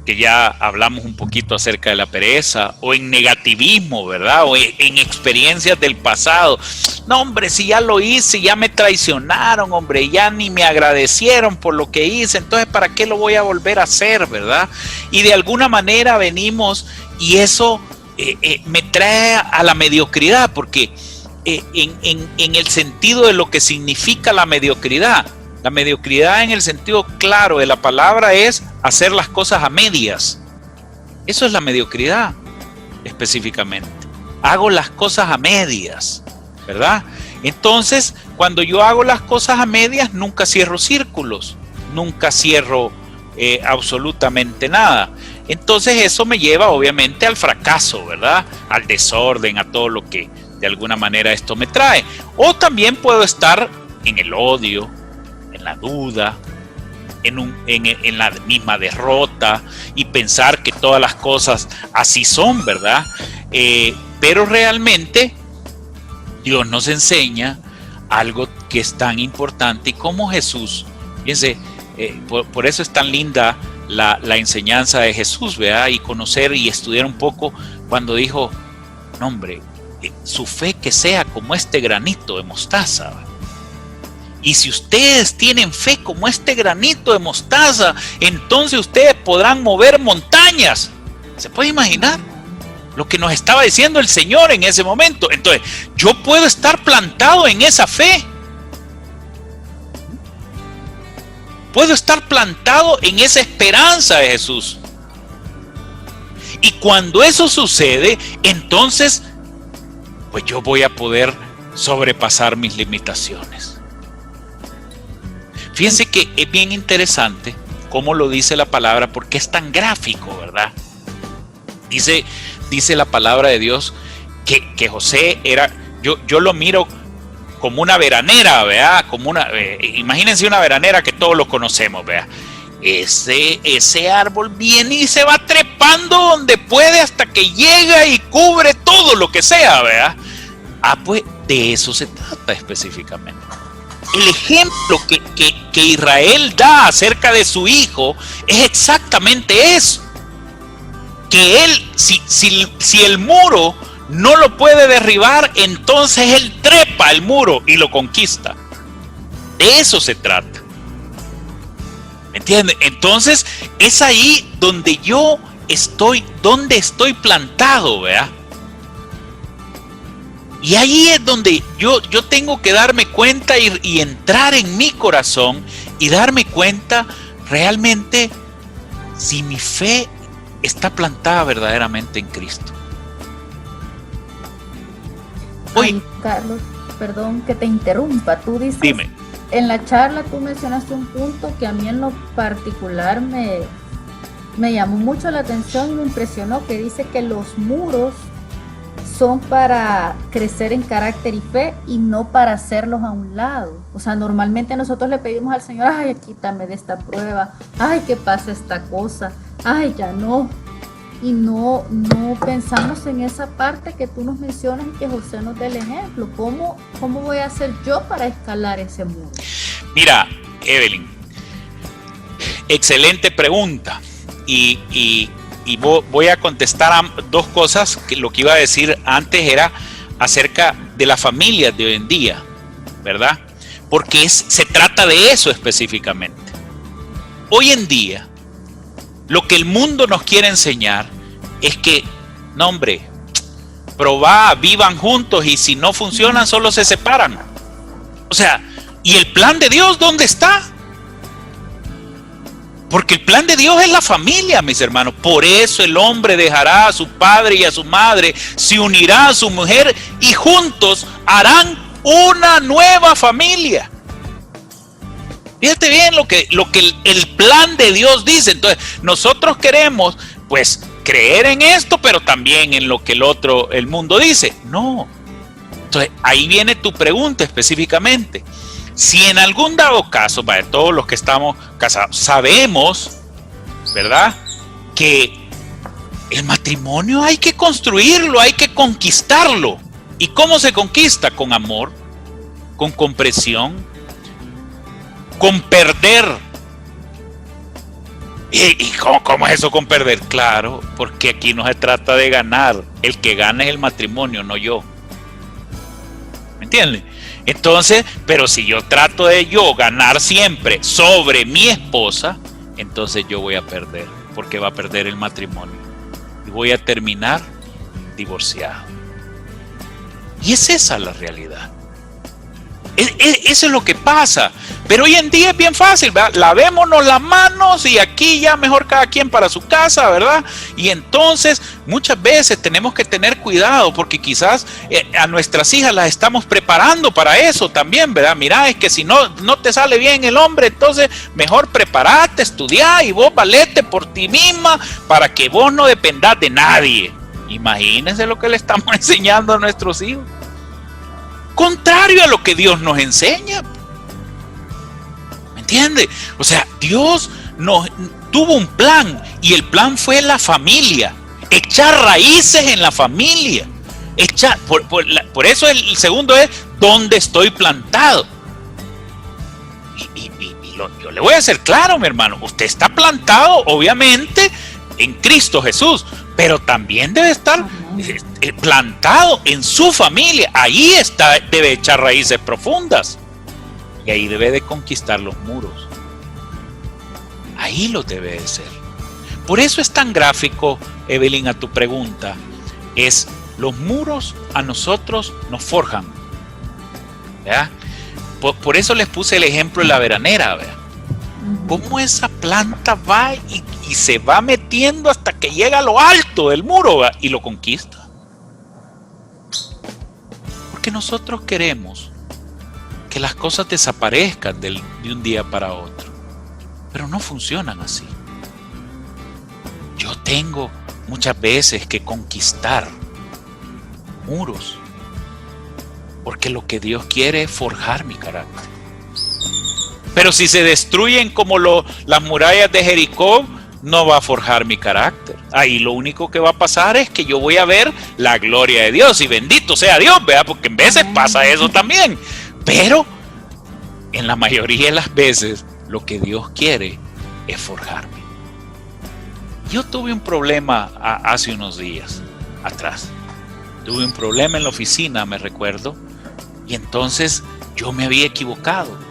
que ya hablamos un poquito acerca de la pereza, o en negativismo, ¿verdad? O en experiencias del pasado. No, hombre, si ya lo hice, ya me traicionaron, hombre, ya ni me agradecieron por lo que hice, entonces ¿para qué lo voy a volver a hacer, verdad? Y de alguna manera venimos y eso me trae a la mediocridad, porque en el sentido de lo que significa la mediocridad en el sentido claro de la palabra es hacer las cosas a medias. Eso es la mediocridad específicamente. hago las cosas a medias, ¿verdad? Entonces, cuando yo hago las cosas a medias, nunca cierro círculos, nunca cierro absolutamente nada. Entonces eso me lleva obviamente al fracaso, ¿verdad? Al desorden, a todo lo que de alguna manera esto me trae. O también puedo estar en el odio, en la duda, en la misma derrota y pensar que todas las cosas así son, ¿verdad? Pero realmente Dios nos enseña algo que es tan importante, y como Jesús, fíjense, por eso es tan linda la enseñanza de Jesús, ¿verdad? Y conocer y estudiar un poco cuando dijo, no, hombre, su fe que sea como este granito de mostaza, ¿verdad? Y si ustedes tienen fe como este granito de mostaza, entonces ustedes podrán mover montañas. ¿Se puede imaginar lo que nos estaba diciendo el Señor en ese momento? Entonces, yo puedo estar plantado en esa fe. Puedo estar plantado en esa esperanza de Jesús. Y cuando eso sucede, entonces, pues yo voy a poder sobrepasar mis limitaciones. Fíjense que es bien interesante cómo lo dice la palabra, porque es tan gráfico, ¿verdad? Dice la palabra de Dios que José era, yo lo miro como una veranera, ¿verdad? Imagínense una veranera que todos lo conocemos, ¿verdad? Ese árbol viene y se va trepando donde puede hasta que llega y cubre todo lo que sea, ¿verdad? Pues de eso se trata específicamente. El ejemplo que Israel da acerca de su hijo es exactamente eso. Que él, si el muro no lo puede derribar, entonces él trepa el muro y lo conquista. De eso se trata. ¿Me entienden? Entonces es ahí donde yo estoy, donde estoy plantado, ¿verdad? Y ahí es donde yo tengo que darme cuenta y entrar en mi corazón y darme cuenta realmente si mi fe está plantada verdaderamente en Cristo. Ay, Carlos, perdón que te interrumpa. Tú dices, dime. En la charla tú mencionaste un punto que a mí en lo particular me llamó mucho la atención y me impresionó, que dice que los muros son para crecer en carácter y fe y no para hacerlos a un lado. O sea, normalmente nosotros le pedimos al Señor, ay, quítame de esta prueba, ay, que pasa esta cosa, ay, ya no. Y no pensamos en esa parte que tú nos mencionas y que José nos dé el ejemplo. ¿Cómo voy a hacer yo para escalar ese muro? Mira, Evelyn, excelente pregunta. Y voy a contestar a dos cosas. Que lo que iba a decir antes era acerca de las familias de hoy en día, ¿verdad? Porque se trata de eso específicamente. Hoy en día, lo que el mundo nos quiere enseñar es que, no, hombre, probá, vivan juntos y si no funcionan solo se separan. O sea, ¿y el plan de Dios dónde está? Porque el plan de Dios es la familia, mis hermanos. Por eso el hombre dejará a su padre y a su madre, se unirá a su mujer y juntos harán una nueva familia. Fíjate bien lo que el plan de Dios dice. Entonces, nosotros queremos, pues, creer en esto, pero también en lo que el mundo dice. No. Entonces, ahí viene tu pregunta específicamente. Si en algún dado caso, para todos los que estamos casados, sabemos, ¿verdad?, que el matrimonio hay que construirlo, hay que conquistarlo. ¿Y cómo se conquista? Con amor, con comprensión, con perder. ¿Y cómo es eso con perder? Claro, porque aquí no se trata de ganar. El que gana es el matrimonio, no yo. ¿Me entiendes? Entonces, pero si yo trato de ganar siempre sobre mi esposa, entonces yo voy a perder, porque va a perder el matrimonio. Y voy a terminar divorciado. Y es esa la realidad. Eso es lo que pasa. Pero hoy en día es bien fácil, ¿verdad? Lavémonos las manos y aquí ya mejor cada quien para su casa, ¿verdad? Y entonces muchas veces tenemos que tener cuidado porque quizás a nuestras hijas las estamos preparando para eso también, ¿verdad? Mira, es que si no te sale bien el hombre, entonces mejor preparate, estudiá y vos valete por ti misma para que vos no dependás de nadie. Imagínense lo que le estamos enseñando a nuestros hijos. Contrario a lo que Dios nos enseña. ¿Me entiende? O sea, Dios nos tuvo un plan y el plan fue la familia. Echar raíces en la familia. Por eso el segundo es ¿dónde estoy plantado? Yo le voy a hacer claro, mi hermano. Usted está plantado, obviamente, en Cristo Jesús, pero también debe estar plantado en su familia. Ahí debe echar raíces profundas y ahí debe de conquistar los muros. Ahí lo debe de ser. Por eso es tan gráfico, Evelyn, a tu pregunta. Los muros a nosotros nos forjan, ¿verdad? Por eso les puse el ejemplo de la veranera, ¿verdad? Cómo esa planta va y se va metiendo hasta que llega a lo alto del muro, ¿verdad? Y lo conquista. Porque nosotros queremos que las cosas desaparezcan de un día para otro. Pero no funcionan así. Yo tengo muchas veces que conquistar muros. Porque lo que Dios quiere es forjar mi carácter. Pero si se destruyen como las murallas de Jericó, no va a forjar mi carácter. Ahí lo único que va a pasar es que yo voy a ver la gloria de Dios. Y bendito sea Dios, ¿verdad? Porque en veces pasa eso también. Pero en la mayoría de las veces lo que Dios quiere es forjarme. Yo tuve un problema hace unos días atrás. Tuve un problema en la oficina, me recuerdo. Y entonces yo me había equivocado.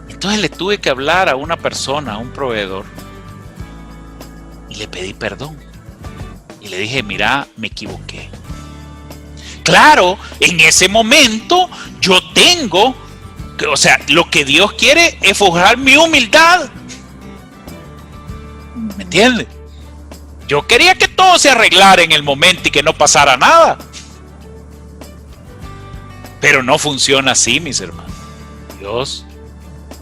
Entonces le tuve que hablar a una persona, a un proveedor, y le pedí perdón. Y le dije, mira, me equivoqué. Claro, en ese momento yo tengo, lo que Dios quiere es forjar mi humildad. ¿Me entiendes? Yo quería que todo se arreglara en el momento y que no pasara nada. Pero no funciona así, mis hermanos. Dios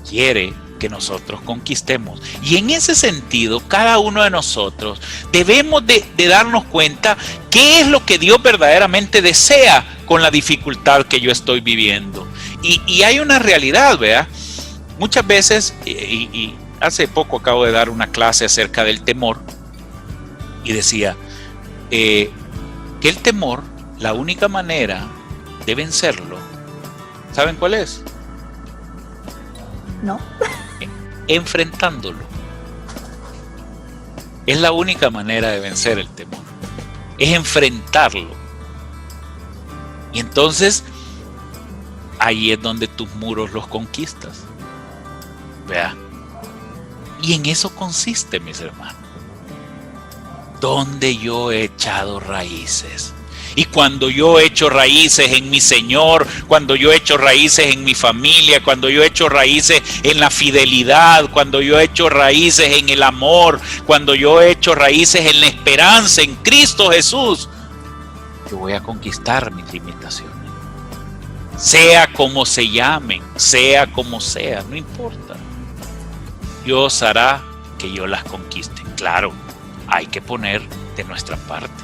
quiere que nosotros conquistemos. Y en ese sentido, cada uno de nosotros debemos de darnos cuenta qué es lo que Dios verdaderamente desea con la dificultad que yo estoy viviendo. Y hay una realidad, ¿verdad? Muchas veces, y hace poco acabo de dar una clase acerca del temor, y decía que el temor, la única manera de vencerlo, ¿saben cuál es? No. Enfrentándolo. Es la única manera de vencer el temor. Es enfrentarlo. Y entonces ahí es donde tus muros los conquistas. ¿Vea? Y en eso consiste, mis hermanos. Donde yo he echado raíces. Y cuando yo he hecho raíces en mi Señor, cuando yo he hecho raíces en mi familia, cuando yo he hecho raíces en la fidelidad, cuando yo he hecho raíces en el amor, cuando yo he hecho raíces en la esperanza en Cristo Jesús, yo voy a conquistar mis limitaciones. Sea como se llamen, sea como sea, no importa. Dios hará que yo las conquiste. Claro, hay que poner de nuestra parte.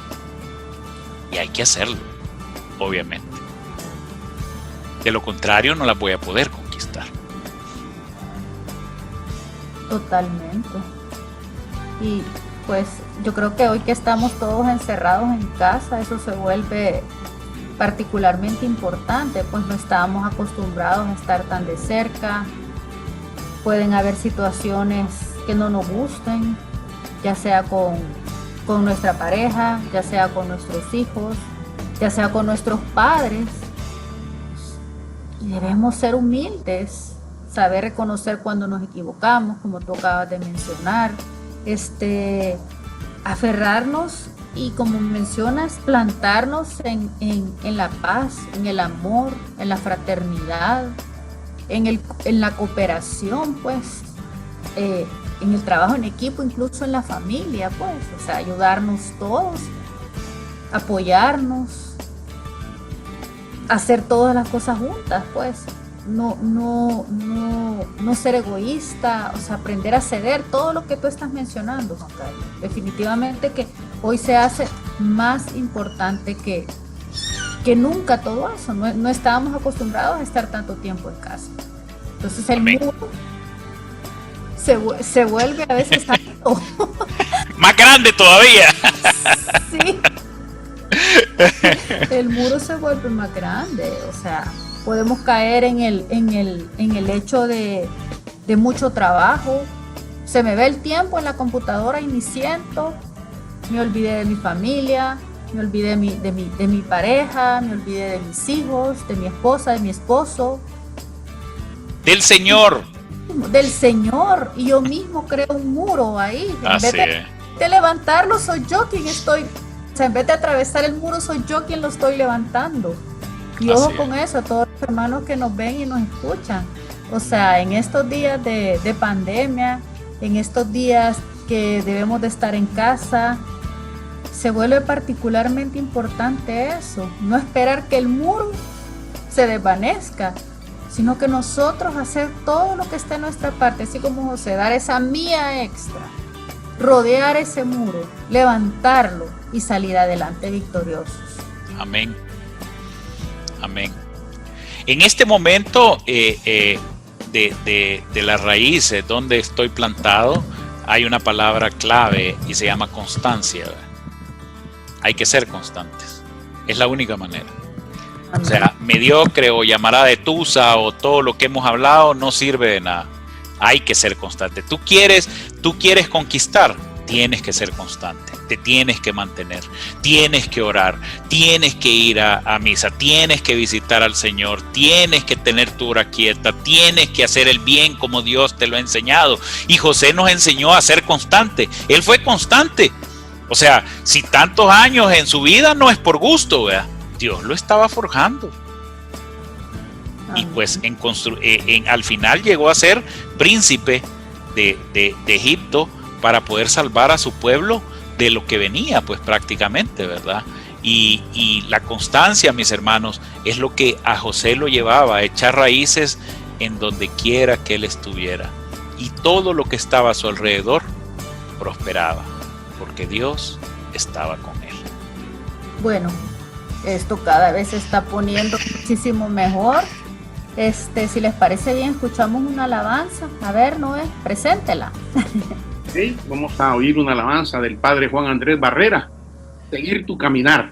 Y hay que hacerlo, obviamente. De lo contrario, no la voy a poder conquistar. Totalmente. Y pues yo creo que hoy que estamos todos encerrados en casa, eso se vuelve particularmente importante, pues no estábamos acostumbrados a estar tan de cerca. Pueden haber situaciones que no nos gusten, ya sea con nuestra pareja, ya sea con nuestros hijos, ya sea con nuestros padres. Y debemos ser humildes, saber reconocer cuando nos equivocamos, como tú acabas de mencionar, aferrarnos y como mencionas, plantarnos en la paz, en el amor, en la fraternidad, en la cooperación, pues, en el trabajo en equipo, incluso en la familia, pues, o sea, ayudarnos todos, apoyarnos, hacer todas las cosas juntas, pues, no ser egoísta, o sea, aprender a ceder, todo lo que tú estás mencionando, Juan Carlos. Definitivamente que hoy se hace más importante que nunca todo eso, no estábamos acostumbrados a estar tanto tiempo en casa. Entonces el Amén. muro se vuelve a veces alto. Más grande todavía. Sí. El muro se vuelve más grande, o sea, podemos caer en el hecho de mucho trabajo. Se me ve el tiempo en la computadora y ni siento. Me olvidé de mi familia, me olvidé de mi pareja, me olvidé de mis hijos, de mi esposa, de mi esposo. Del Señor. Del Señor, y yo mismo creo un muro ahí. Así En vez de levantarlo, soy yo quien estoy, o sea, en vez de atravesar el muro, soy yo quien lo estoy levantando. Y ojo con eso, a todos los hermanos que nos ven y nos escuchan. O sea, en estos días de pandemia, en estos días que debemos de estar en casa, se vuelve particularmente importante eso. No esperar que el muro se desvanezca, sino que nosotros hacer todo lo que está en nuestra parte, así como José, dar esa mía extra, rodear ese muro, levantarlo y salir adelante victoriosos. Amén. Amén. En este momento de las raíces donde estoy plantado, hay una palabra clave y se llama constancia. Hay que ser constantes. Es la única manera. O sea, mediocre o llamará de tusa o todo lo que hemos hablado no sirve de nada. Hay que ser constante. Tú quieres conquistar, tienes que ser constante. Te tienes que mantener, tienes que orar, tienes que ir a misa, tienes que visitar al Señor, tienes que tener tu hora quieta, tienes que hacer el bien como Dios te lo ha enseñado. Y José nos enseñó a ser constante. Él fue constante. O sea, si tantos años en su vida no es por gusto, ¿verdad? Dios lo estaba forjando. Y pues al final llegó a ser príncipe de Egipto para poder salvar a su pueblo de lo que venía, pues prácticamente, ¿verdad? Y la constancia, mis hermanos, es lo que a José lo llevaba a echar raíces en donde quiera que él estuviera. Y todo lo que estaba a su alrededor prosperaba, porque Dios estaba con él. Bueno, esto cada vez se está poniendo muchísimo mejor. Si les parece bien, escuchamos una alabanza. A ver, Noé, preséntela. Sí, vamos a oír una alabanza del padre Juan Andrés Barrera, Seguir tu caminar.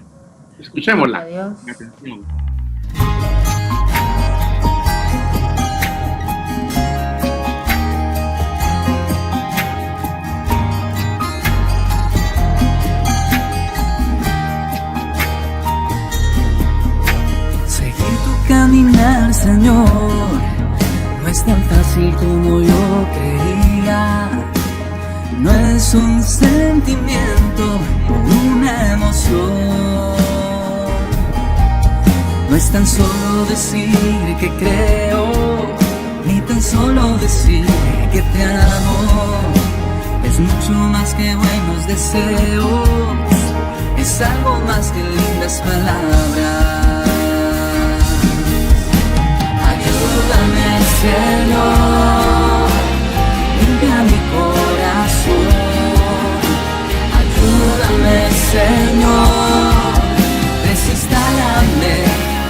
Escuchémosla. Adiós. Atención. Seguir tu caminar, Señor, no es tan fácil como yo creía. No es un sentimiento, una emoción. No es tan solo decir que creo, ni tan solo decir que te amo. Es mucho más que buenos deseos, es algo más que lindas palabras. Ayúdame, Señor, limpia mi corazón. Ayúdame, Señor, desinstálame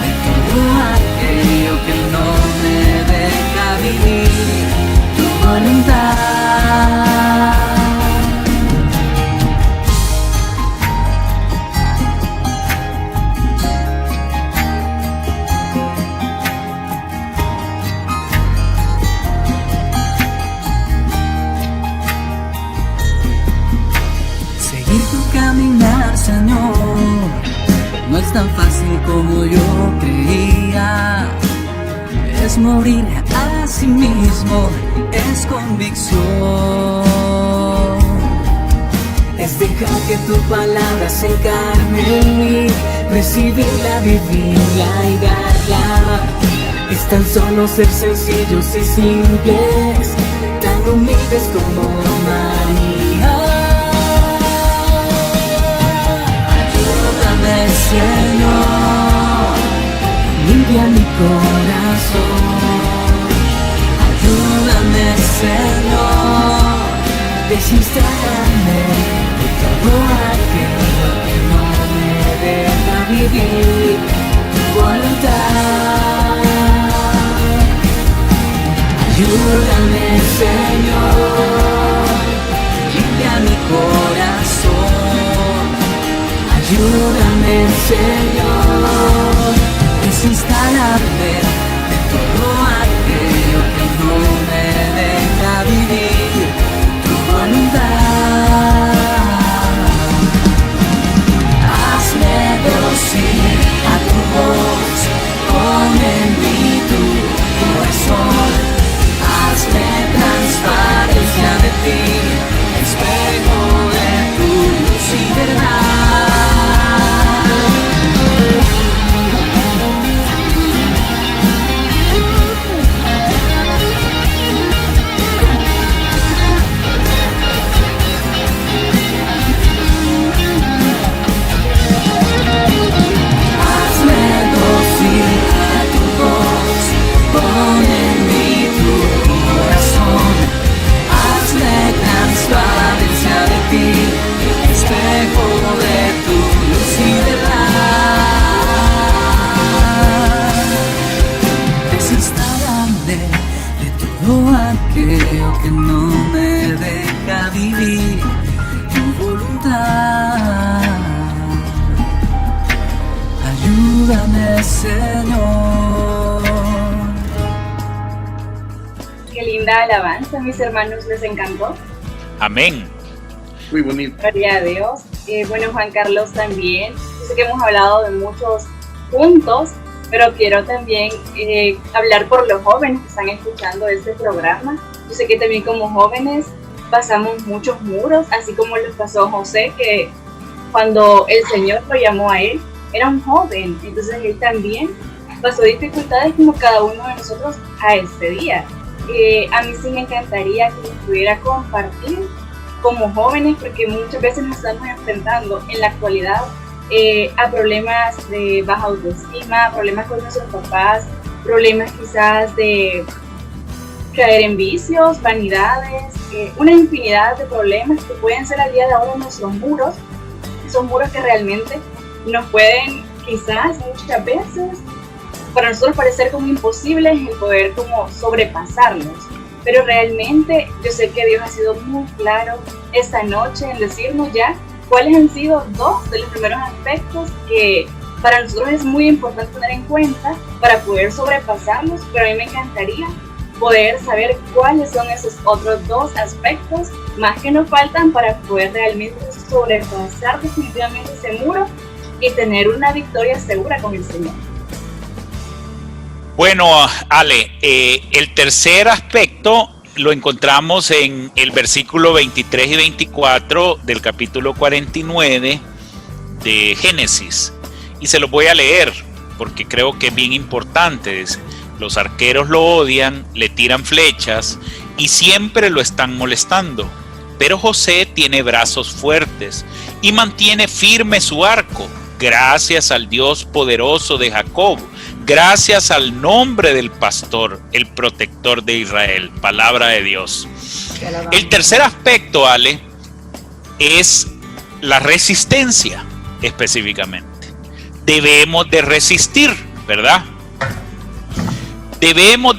de todo aquello que no me deja vivir tu voluntad. Señor, no es tan fácil como yo creía. Es morir a sí mismo, es convicción. Es dejar Deja que tu palabra se encarne en mí, recibirla, vivirla y darla. Es tan solo ser sencillos y simples, tan humildes como María. Ayúdame, Señor, limpia mi corazón. Ayúdame, Señor, desinstálame de todo aquello que no me deja vivir tu voluntad. Ayúdame, Señor, limpia mi corazón. Ayúdame, Señor, desinstálame de todo aquello que no me deja vivir tu voluntad. Hazme dócil a tu voz, pon en mí tu corazón. Hazme transparencia de ti, espejo de tu luz y verdad. Hazme dócil a tu voz, pon en mí tu corazón. Hazme transparencia de ti, espejo de tu luz y verdad. Desinstálame de todo aquello que no me deja vivir tu voluntad. Ayúdame, Señor. Qué linda alabanza, mis hermanos, ¿les encantó? Amén. Muy bonito. Gloria a Dios. Bueno, Juan Carlos también. Yo sé que hemos hablado de muchos puntos, pero quiero también hablar por los jóvenes que están escuchando este programa. Yo sé que también como jóvenes pasamos muchos muros, así como los pasó José, que cuando el Señor lo llamó a él, era un joven, entonces él también pasó dificultades como cada uno de nosotros a este día. A mí sí me encantaría que nos pudiera compartir como jóvenes, porque muchas veces nos estamos enfrentando en la actualidad a problemas de baja autoestima, problemas con nuestros papás, problemas quizás de caer en vicios, vanidades, una infinidad de problemas que pueden ser al día de ahora nuestros muros. Son muros que realmente nos pueden quizás muchas veces para nosotros parecer como imposibles el poder como sobrepasarlos, pero realmente yo sé que Dios ha sido muy claro esta noche en decirnos ya cuáles han sido dos de los primeros aspectos que para nosotros es muy importante tener en cuenta para poder sobrepasarlos, pero a mí me encantaría poder saber cuáles son esos otros dos aspectos más que nos faltan para poder realmente sobrepasar definitivamente ese muro y tener una victoria segura con el Señor. Bueno, Ale, el tercer aspecto lo encontramos en el versículo 23 y 24 del capítulo 49 de Génesis. Y se los voy a leer porque creo que es bien importante. Dice: los arqueros lo odian, le tiran flechas y siempre lo están molestando. Pero José tiene brazos fuertes y mantiene firme su arco, gracias al Dios poderoso de Jacob, gracias al nombre del pastor, el protector de Israel. Palabra de Dios. El tercer aspecto, Ale, es la resistencia específicamente. Debemos de resistir, ¿verdad? Debemos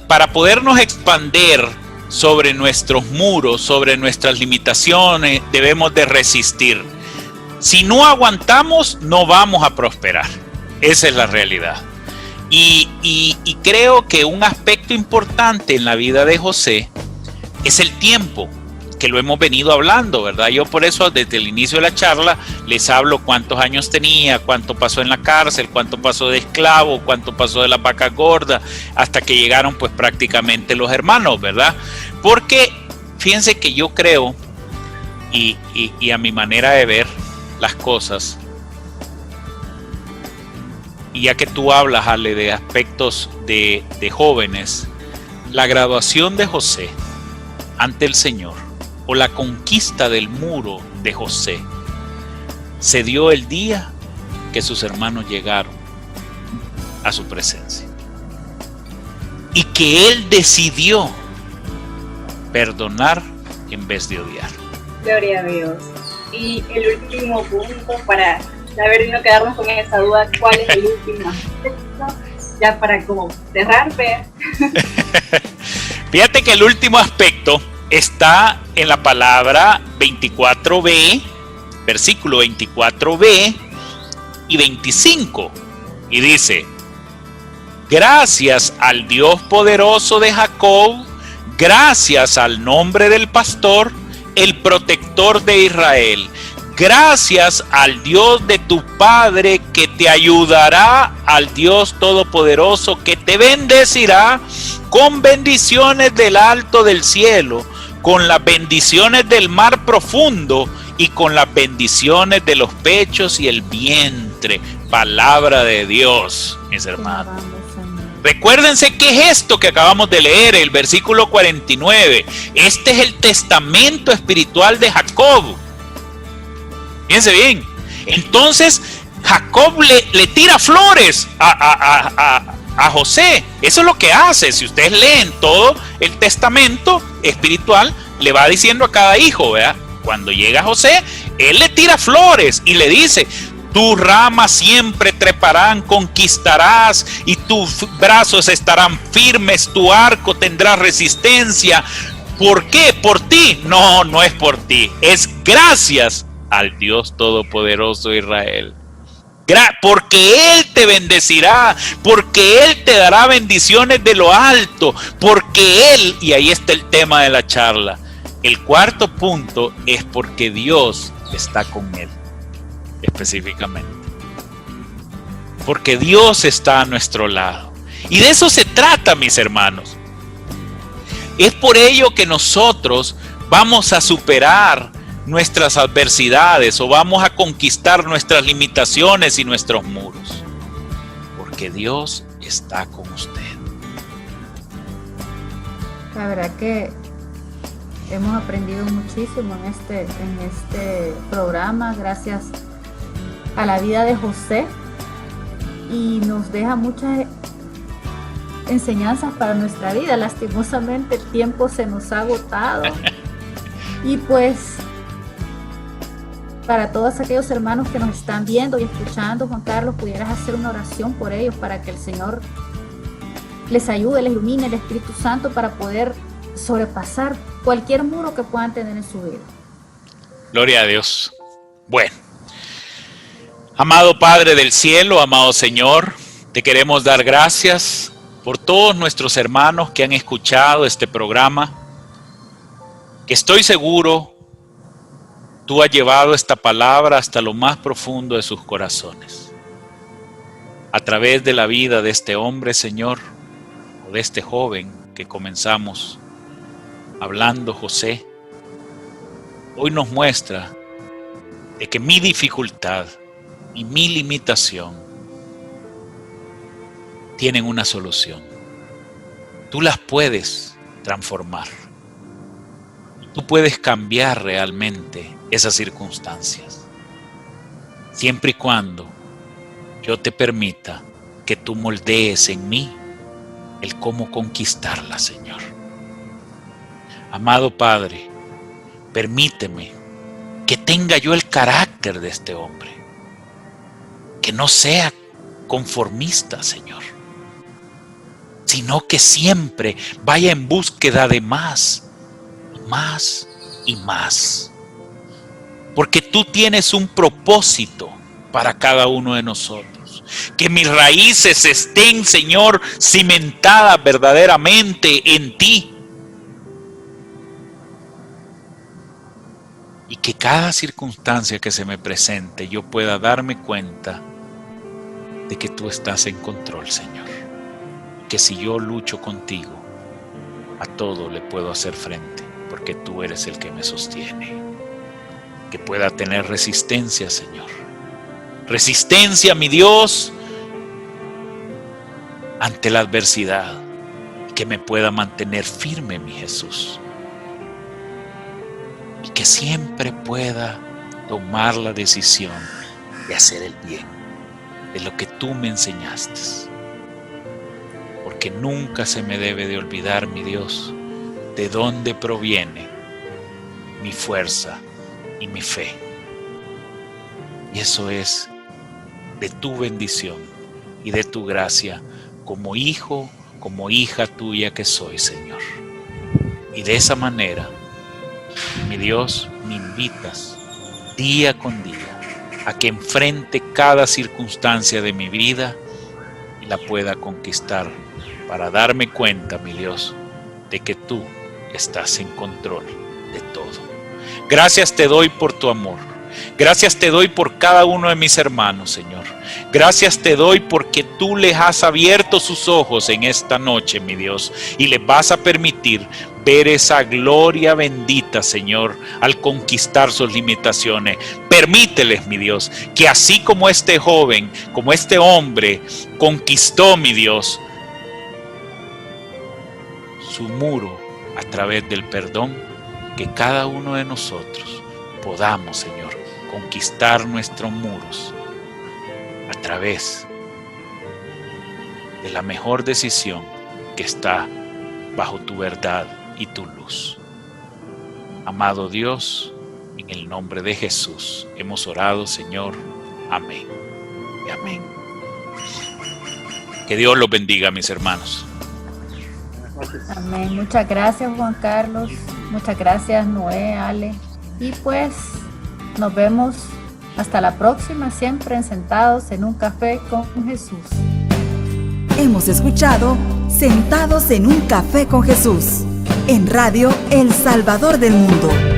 para podernos expandir sobre nuestros muros, sobre nuestras limitaciones, debemos de resistir. Si no aguantamos, no vamos a prosperar. Esa es la realidad. Y creo que un aspecto importante en la vida de José es el tiempo, que lo hemos venido hablando, ¿verdad? Yo por eso desde el inicio de la charla les hablo cuántos años tenía, cuánto pasó en la cárcel, cuánto pasó de esclavo, cuánto pasó de las vacas gordas, hasta que llegaron pues prácticamente los hermanos, ¿verdad? Porque fíjense que yo creo, y a mi manera de ver las cosas. Y ya que tú hablas, Ale, de aspectos de jóvenes, la graduación de José ante el Señor o la conquista del muro de José se dio el día que sus hermanos llegaron a su presencia y que él decidió perdonar en vez de odiar. Gloria a Dios. Y el último punto, para saber y no quedarnos con esa duda, ¿cuál es el último aspecto? Ya para como cerrar, Fer. Fíjate que el último aspecto está en la palabra 24b, versículo 24b y 25, y dice: gracias al Dios poderoso de Jacob, gracias al nombre del pastor, el protector de Israel, gracias al Dios de tu Padre que te ayudará, al Dios todopoderoso que te bendecirá con bendiciones del alto del cielo, con las bendiciones del mar profundo y con las bendiciones de los pechos y el vientre. Palabra de Dios, mis hermanos. Recuérdense qué es esto que acabamos de leer, el versículo 49. Este es el testamento espiritual de Jacob. Fíjense bien. Entonces Jacob le tira flores a José. Eso es lo que hace. Si ustedes leen todo el testamento espiritual, le va diciendo a cada hijo, ¿verdad? Cuando llega José, él le tira flores y le dice: tus ramas siempre treparán, conquistarás, y tus brazos estarán firmes, tu arco tendrá resistencia. ¿Por qué? ¿Por ti? No, no es por ti. Es gracias al Dios Todopoderoso de Israel. Porque Él te bendecirá, porque Él te dará bendiciones de lo alto, porque Él, y ahí está el tema de la charla. El cuarto punto es porque Dios está con él, específicamente. Porque Dios está a nuestro lado. Y de eso se trata, mis hermanos. Es por ello que nosotros vamos a superar nuestras adversidades o vamos a conquistar nuestras limitaciones y nuestros muros. Porque Dios está con usted. La verdad que hemos aprendido muchísimo en este programa, gracias a la vida de José, y nos deja muchas enseñanzas para nuestra vida. Lastimosamente el tiempo se nos ha agotado y pues para todos aquellos hermanos que nos están viendo y escuchando, Juan Carlos, pudieras hacer una oración por ellos para que el Señor les ayude, les ilumine el Espíritu Santo para poder sobrepasar cualquier muro que puedan tener en su vida. Gloria a Dios. Bueno, amado Padre del cielo, amado Señor, te queremos dar gracias por todos nuestros hermanos que han escuchado este programa, que estoy seguro tú has llevado esta palabra hasta lo más profundo de sus corazones. A través de la vida de este hombre, Señor, o de este joven que comenzamos hablando, José, hoy nos muestra de que mi dificultad y mi limitación tienen una solución. Tú las puedes transformar. Tú puedes cambiar realmente esas circunstancias, siempre y cuando yo te permita que tú moldees en mí el cómo conquistarla, Señor. Amado Padre, permíteme que tenga yo el carácter de este hombre, que no sea conformista, Señor, sino que siempre vaya en búsqueda de más, más y más. Porque tú tienes un propósito para cada uno de nosotros. Que mis raíces estén, Señor, cimentadas verdaderamente en ti. Y que cada circunstancia que se me presente yo pueda darme cuenta de que tú estás en control, Señor. Que si yo lucho contigo, a todo le puedo hacer frente, porque tú eres el que me sostiene. que pueda tener resistencia, Señor. Resistencia, mi Dios, ante la adversidad, que me pueda mantener firme, mi Jesús, y que siempre pueda tomar la decisión de hacer el bien, de lo que tú me enseñaste, porque nunca se me debe de olvidar, mi Dios, de dónde proviene mi fuerza y mi fe, y eso es de tu bendición y de tu gracia, como hijo, como hija tuya que soy, Señor. Y de esa manera, mi Dios, me invitas día con día a que enfrente cada circunstancia de mi vida y la pueda conquistar, para darme cuenta, mi Dios, de que tú estás en control de todo. Gracias te doy por tu amor. Gracias te doy por cada uno de mis hermanos, Señor. Gracias te doy porque tú les has abierto sus ojos en esta noche, mi Dios, y les vas a permitir ver esa gloria bendita, Señor, al conquistar sus limitaciones. Permíteles, mi Dios, que así como este joven, como este hombre conquistó, mi Dios, su muro a través del perdón, que cada uno de nosotros podamos, Señor, conquistar nuestros muros a través de la mejor decisión que está bajo tu verdad y tu luz. Amado Dios, en el nombre de Jesús hemos orado, Señor. Amén y amén. Que Dios los bendiga, mis hermanos. Amén. Muchas gracias, Juan Carlos. Muchas gracias, Noé, Ale. Y pues nos vemos hasta la próxima, siempre Sentados en un Café con Jesús. Hemos escuchado Sentados en un Café con Jesús, en Radio El Salvador del Mundo.